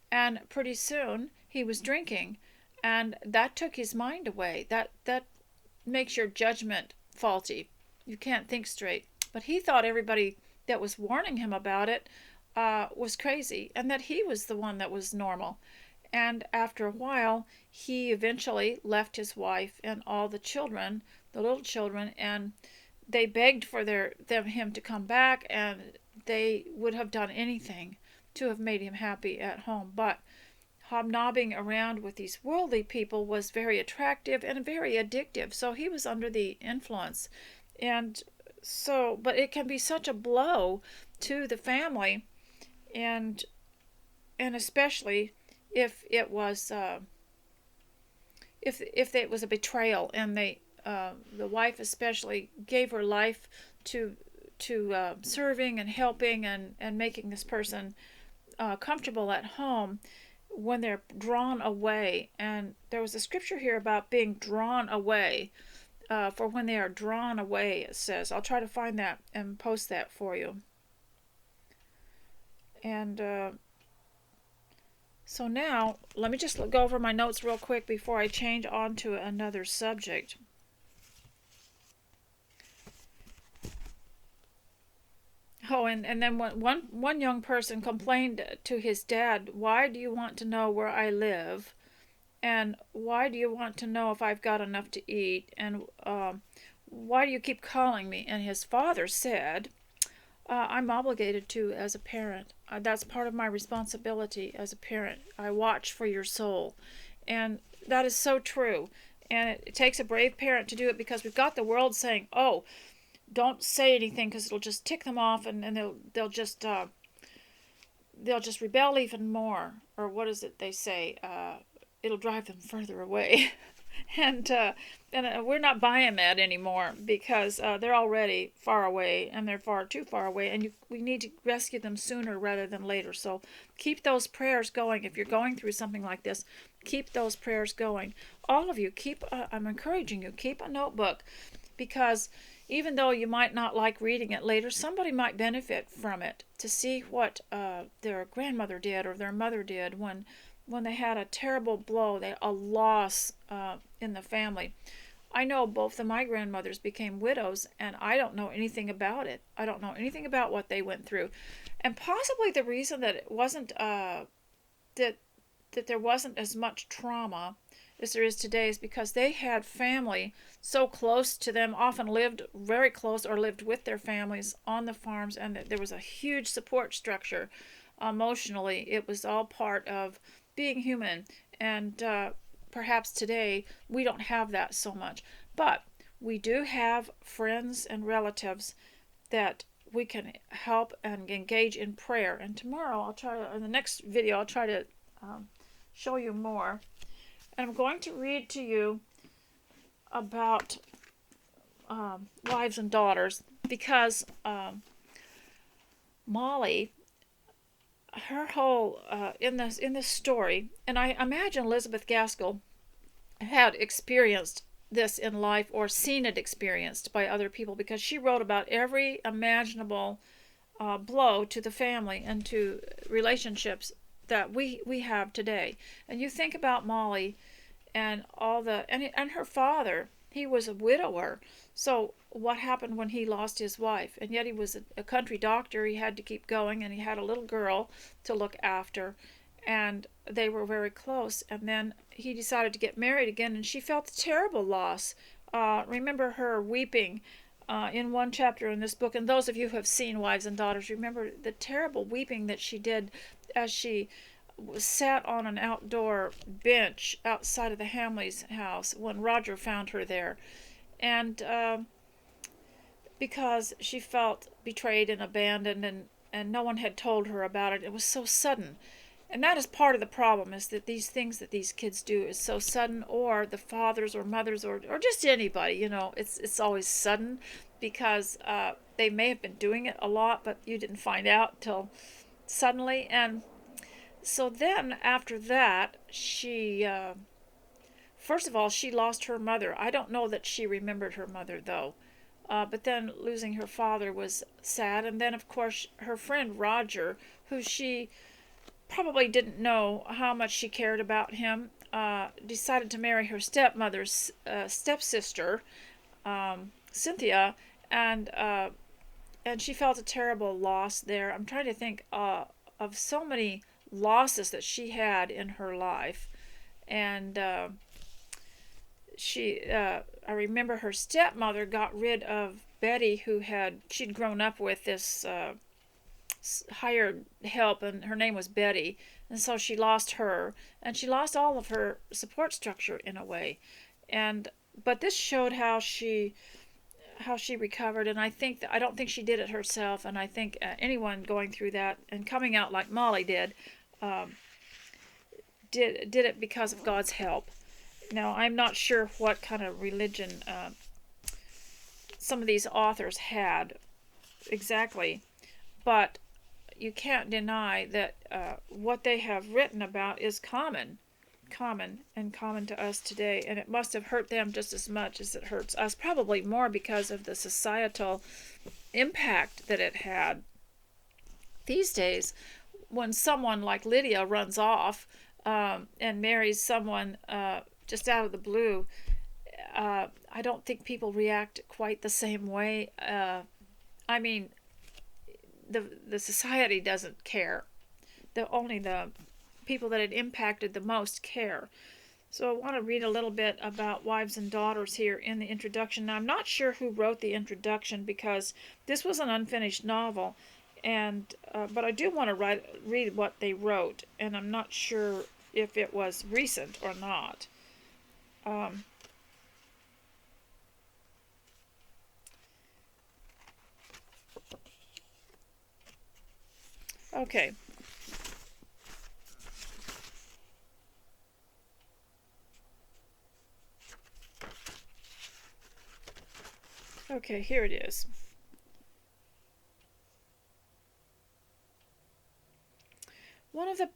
and pretty soon he was drinking, and that took his mind away. That makes your judgment faulty. You can't think straight. But he thought everybody that was warning him about it was crazy, and that he was the one that was normal. And after a while, he eventually left his wife and all the children, the little children, and they begged for him to come back, and they would have done anything to have made him happy at home. But hobnobbing around with these worldly people was very attractive and very addictive, so he was under the influence. And so, but it can be such a blow to the family, and especially if it was if it was a betrayal, and the wife especially gave her life to serving and helping and making this person comfortable at home, when they're drawn away. And there was a scripture here about being drawn away. For when they are drawn away, it says. I'll try to find that and post that for you. And so now, let me just go over my notes real quick before I change on to another subject. Oh, and then one young person complained to his dad, "Why do you want to know where I live? And why do you want to know if I've got enough to eat? And why do you keep calling me?" And his father said, "I'm obligated to as a parent. That's part of my responsibility as a parent. I watch for your soul." And that is so true. And it takes a brave parent to do it, because we've got the world saying, "Oh, don't say anything because it'll just tick them off, and they'll just rebel even more." Or what is it they say? It'll drive them further away. and we're not buying that anymore, because they're already far away, and they're far too far away, and we need to rescue them sooner rather than later. So keep those prayers going. If you're going through something like this, keep those prayers going. All of you, I'm encouraging you, keep a notebook, because even though you might not like reading it later, somebody might benefit from it, to see what their grandmother did or their mother did when they had a terrible blow, a loss in the family. I know both of my grandmothers became widows, and I don't know anything about it. I don't know anything about what they went through. And possibly the reason that it wasn't that there wasn't as much trauma as there is today is because they had family so close to them, often lived very close or lived with their families on the farms, and there was a huge support structure emotionally. It was all part of being human. And perhaps today we don't have that so much, but we do have friends and relatives that we can help and engage in prayer. And tomorrow in the next video, I'll try to show you more. And I'm going to read to you about wives and daughters, because Molly, her whole in this story, and I imagine Elizabeth Gaskell had experienced this in life or seen it experienced by other people, because she wrote about every imaginable blow to the family and to relationships that we have today. And you think about Molly and all the and her father. He was a widower. So what happened when he lost his wife? And yet he was a country doctor. He had to keep going, and he had a little girl to look after, and they were very close. And then he decided to get married again, and she felt a terrible loss. Remember her weeping in one chapter in this book, and those of you who have seen Wives and Daughters remember the terrible weeping that she did as she sat on an outdoor bench outside of the Hamleys' house when Roger found her there. And because she felt betrayed and abandoned, and no one had told her about it. It was so sudden. And that is part of the problem, is that these things that these kids do is so sudden, or the fathers or mothers or just anybody, it's always sudden, because they may have been doing it a lot, but you didn't find out till suddenly. And so then after that, she, first of all, she lost her mother. I don't know that she remembered her mother, though. But then losing her father was sad. And then, of course, her friend Roger, who she probably didn't know how much she cared about him, decided to marry her stepmother's stepsister, Cynthia, and she felt a terrible loss there. I'm trying to think of so many losses that she had in her life, and I remember her stepmother got rid of Betty, she'd grown up with this hired help, and her name was Betty, and so she lost her, and she lost all of her support structure in a way. But this showed how she recovered, and I don't think she did it herself, and I think anyone going through that and coming out like Molly did it because of God's help. Now, I'm not sure what kind of religion some of these authors had exactly, but you can't deny that what they have written about is common to us today, and it must have hurt them just as much as it hurts us, probably more because of the societal impact that it had. These days, when someone like Lydia runs off and marries someone just out of the blue, I don't think people react quite the same way. I mean, the society doesn't care. Only the people that it impacted the most care. So I want to read a little bit about Wives and Daughters here in the introduction. Now, I'm not sure who wrote the introduction, because this was an unfinished novel, and but I do want to read what they wrote, and I'm not sure if it was recent or not. Okay. Okay, here it is. One of the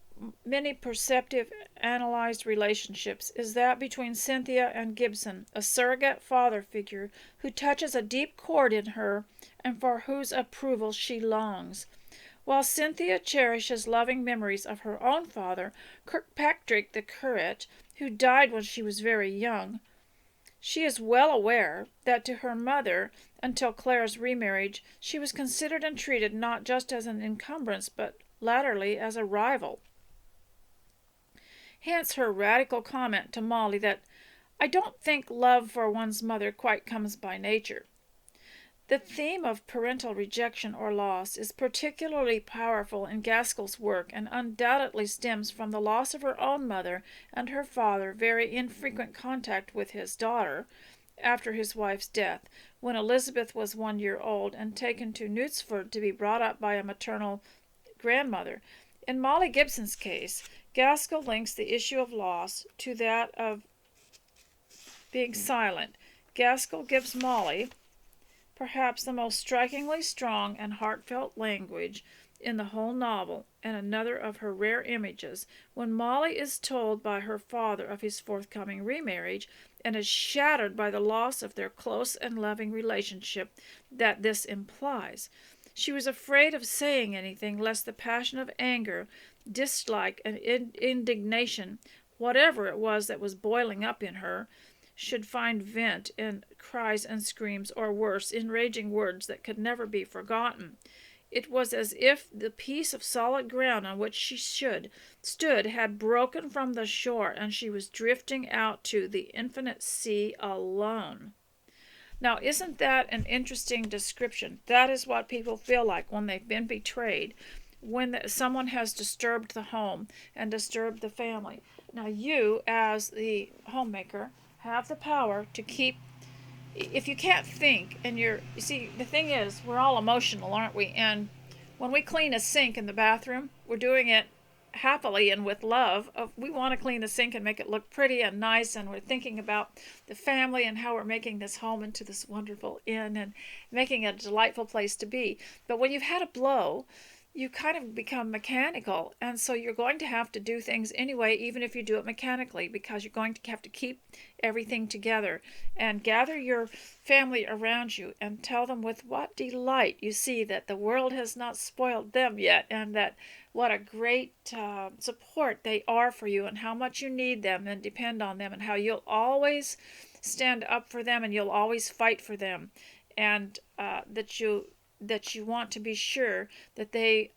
many perceptive, analyzed relationships is that between Cynthia and Gibson, a surrogate father figure who touches a deep chord in her and for whose approval she longs. While Cynthia cherishes loving memories of her own father, Kirkpatrick the curate, who died when she was very young, she is well aware that to her mother, until Claire's remarriage, she was considered and treated not just as an encumbrance, but latterly as a rival. Hence her radical comment to Molly that, "I don't think love for one's mother quite comes by nature." The theme of parental rejection or loss is particularly powerful in Gaskell's work, and undoubtedly stems from the loss of her own mother and her father, very infrequent contact with his daughter after his wife's death, when Elizabeth was 1 year old and taken to Knutsford to be brought up by a maternal grandmother. In Molly Gibson's case, Gaskell links the issue of loss to that of being silent. Gaskell gives Molly perhaps the most strikingly strong and heartfelt language in the whole novel, and another of her rare images, when Molly is told by her father of his forthcoming remarriage, and is shattered by the loss of their close and loving relationship that this implies. She was afraid of saying anything lest the passion of anger, dislike, and indignation, whatever it was that was boiling up in her, should find vent in cries and screams, or worse, in raging words that could never be forgotten. It was as if the piece of solid ground on which she stood had broken from the shore, and she was drifting out to the infinite sea alone. Now, isn't that an interesting description? That is what people feel like when they've been betrayed, when someone has disturbed the home and disturbed the family. Now, you, as the homemaker, have the power to keep. If you can't think, and you see, the thing is, we're all emotional, aren't we? And when we clean a sink in the bathroom, we're doing it happily and with love. We want to clean the sink and make it look pretty and nice, and we're thinking about the family and how we're making this home into this wonderful inn and making it a delightful place to be. But when you've had a blow, you kind of become mechanical, and so you're going to have to do things anyway, even if you do it mechanically, because you're going to have to keep everything together and gather your family around you and tell them with what delight you see that the world has not spoiled them yet, and that what a great support they are for you, and how much you need them and depend on them, and how you'll always stand up for them and you'll always fight for them, and that you want to be sure that they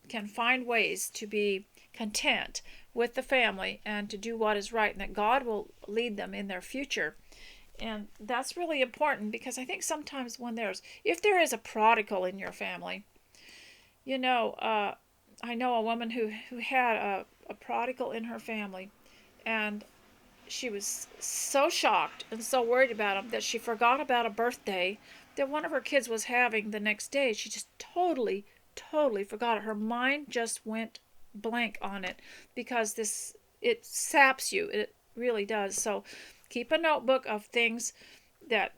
can find ways to be content with the family and to do what is right, and that God will lead them in their future. And that's really important, because I think sometimes if there is a prodigal in your family, I know a woman who had a prodigal in her family, and she was so shocked and so worried about him that she forgot about a birthday that one of her kids was having the next day. She just totally forgot it. Her mind just went blank on it, because it saps you. It really does. So keep a notebook of things that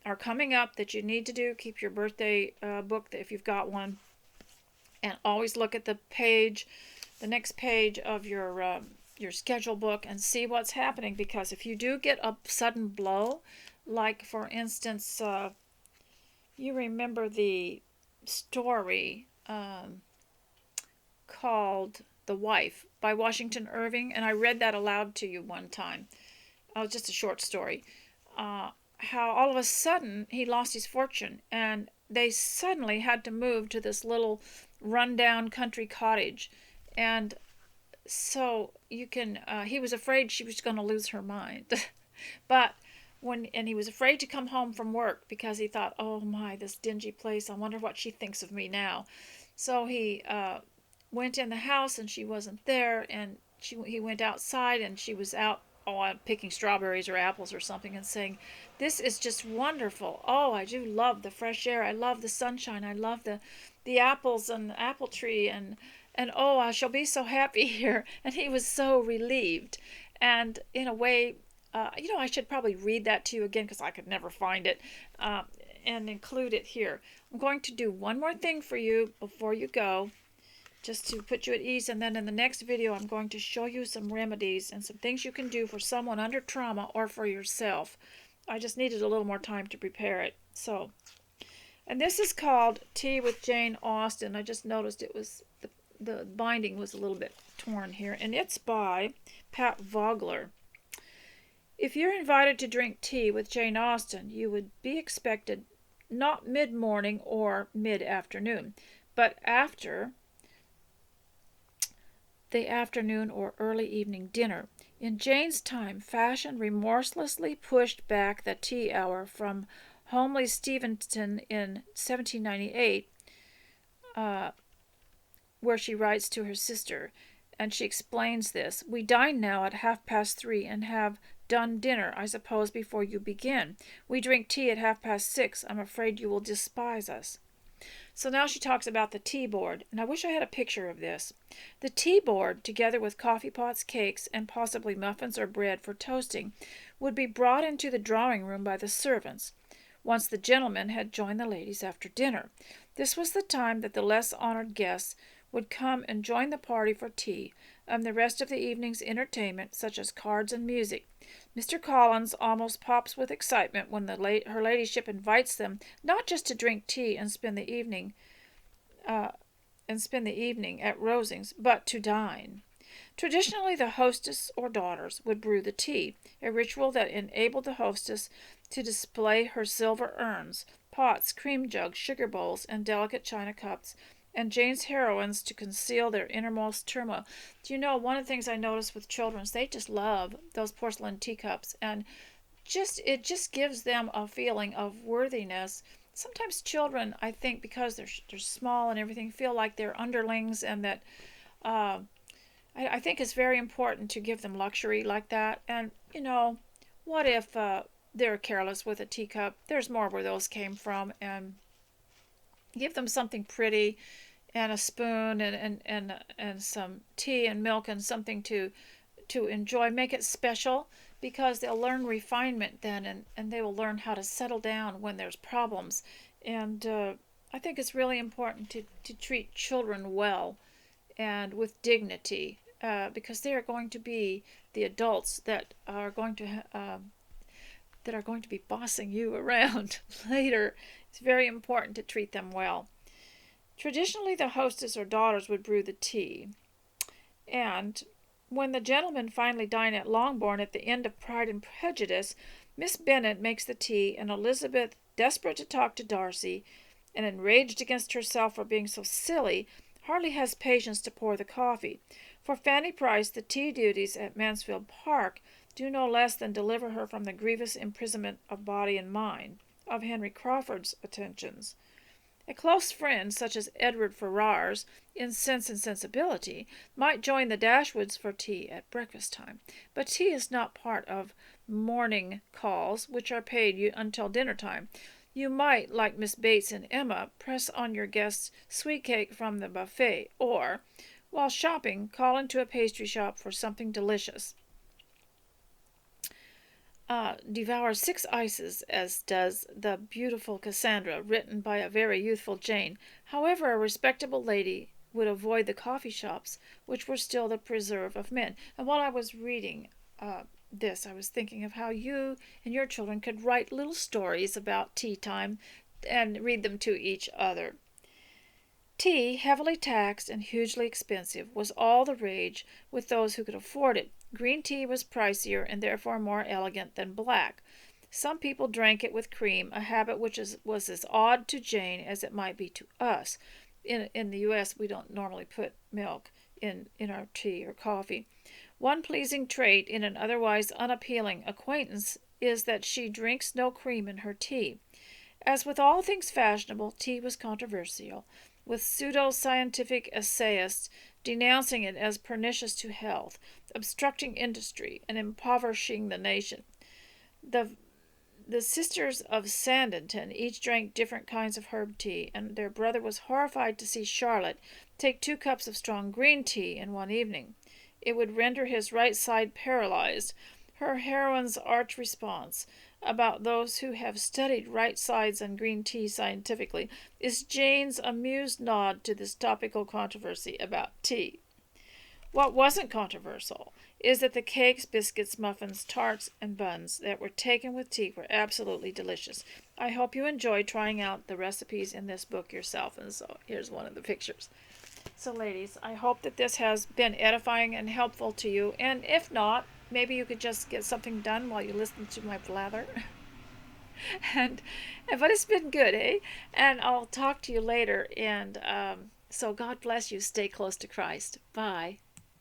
are coming up that you need to do. Keep your birthday book if you've got one, and always look at the next page of your schedule book, and see what's happening. Because if you do get a sudden blow, like for instance, you remember the story called The Wife by Washington Irving, and I read that aloud to you one time. Just a short story. How all of a sudden he lost his fortune, and they suddenly had to move to this little rundown country cottage. And so he was afraid she was going to lose her mind. But he was afraid to come home from work, because he thought, oh my, this dingy place, I wonder what she thinks of me now. So he went in the house, and she wasn't there, and he went outside, and she was out picking strawberries or apples or something, and saying, this is just wonderful. Oh, I do love the fresh air. I love the sunshine. I love the apples and the apple tree, and oh, I shall be so happy here. And he was so relieved. And in a way, I should probably read that to you again, because I could never find it, and include it here. I'm going to do one more thing for you before you go, just to put you at ease, and then in the next video I'm going to show you some remedies and some things you can do for someone under trauma or for yourself. I just needed a little more time to prepare it. And this is called Tea with Jane Austen. I just noticed it was the binding was a little bit torn here, and it's by Pat Vogler. If you're invited to drink tea with Jane Austen, you would be expected not mid-morning or mid-afternoon, but after the afternoon or early evening dinner. In Jane's time, fashion remorselessly pushed back the tea hour from homely Steventon in 1798, where she writes to her sister, and she explains this. We dine now at 3:30 and have done dinner, I suppose, before you begin. We drink tea at 6:30. I'm afraid you will despise us. So now she talks about the tea board, and I wish I had a picture of this. The tea board, together with coffee pots, cakes, and possibly muffins or bread for toasting, would be brought into the drawing room by the servants. once the gentlemen had joined the ladies after dinner. This was the time that the less honored guests would come and join the party for tea and the rest of the evening's entertainment, such as cards and music. Mr. Collins almost pops with excitement when her ladyship invites them not just to drink tea and spend the evening at Rosings, but to dine. Traditionally, the hostess or daughters would brew the tea, a ritual that enabled the hostess to display her silver urns, pots, cream jugs, sugar bowls, and delicate china cups, and Jane's heroines to conceal their innermost turmoil. Do you know, one of the things I notice with children is they just love those porcelain teacups, and it just gives them a feeling of worthiness. Sometimes children, I think, because they're small and everything, feel like they're underlings, and that uh, I think it's very important to give them luxury like that. And what if they're careless with a teacup? There's more where those came from, and give them something pretty and a spoon and some tea and milk and something to enjoy. Make it special, because they'll learn refinement then, and they will learn how to settle down when there's problems. And I think it's really important to treat children well and with dignity, because they are going to be the adults that are going to be bossing you around later. It's very important to treat them well. Traditionally, the hostess or daughters would brew the tea, and when the gentlemen finally dine at Longbourn at the end of Pride and Prejudice, Miss Bennet makes the tea, and Elizabeth, desperate to talk to Darcy, and enraged against herself for being so silly, hardly has patience to pour the coffee. For Fanny Price, the tea duties at Mansfield Park do no less than deliver her from the grievous imprisonment of body and mind of Henry Crawford's attentions. A close friend, such as Edward Ferrars, in Sense and Sensibility, might join the Dashwoods for tea at breakfast time, but tea is not part of morning calls, which are paid until dinner time. You might, like Miss Bates and Emma, press on your guests sweet cake from the buffet, or, while shopping, call into a pastry shop for something delicious. Devour 6 ices, as does the beautiful Cassandra, written by a very youthful Jane. However, a respectable lady would avoid the coffee shops, which were still the preserve of men. And while I was reading this, I was thinking of how you and your children could write little stories about tea time and read them to each other. Tea, heavily taxed and hugely expensive, was all the rage with those who could afford it. Green tea was pricier and therefore more elegant than black. Some people drank it with cream, a habit which was as odd to Jane as it might be to us. In the U.S., we don't normally put milk in our tea or coffee. One pleasing trait in an otherwise unappealing acquaintance is that she drinks no cream in her tea. As with all things fashionable, tea was controversial, with pseudo-scientific essayists denouncing it as pernicious to health, obstructing industry, and impoverishing the nation. The sisters of Sanditon each drank different kinds of herb tea, and their brother was horrified to see Charlotte take 2 cups of strong green tea in one evening. It would render his right side paralyzed. Her heroine's arch response about those who have studied right sides and green tea scientifically is Jane's amused nod to this topical controversy about tea. What wasn't controversial is that the cakes, biscuits, muffins, tarts, and buns that were taken with tea were absolutely delicious. I hope you enjoy trying out the recipes in this book yourself, and so here's one of the pictures. So ladies, I hope that this has been edifying and helpful to you, and if not, maybe you could just get something done while you listen to my blather. But it's been good, eh? And I'll talk to you later, and so God bless you. Stay close to Christ. Bye.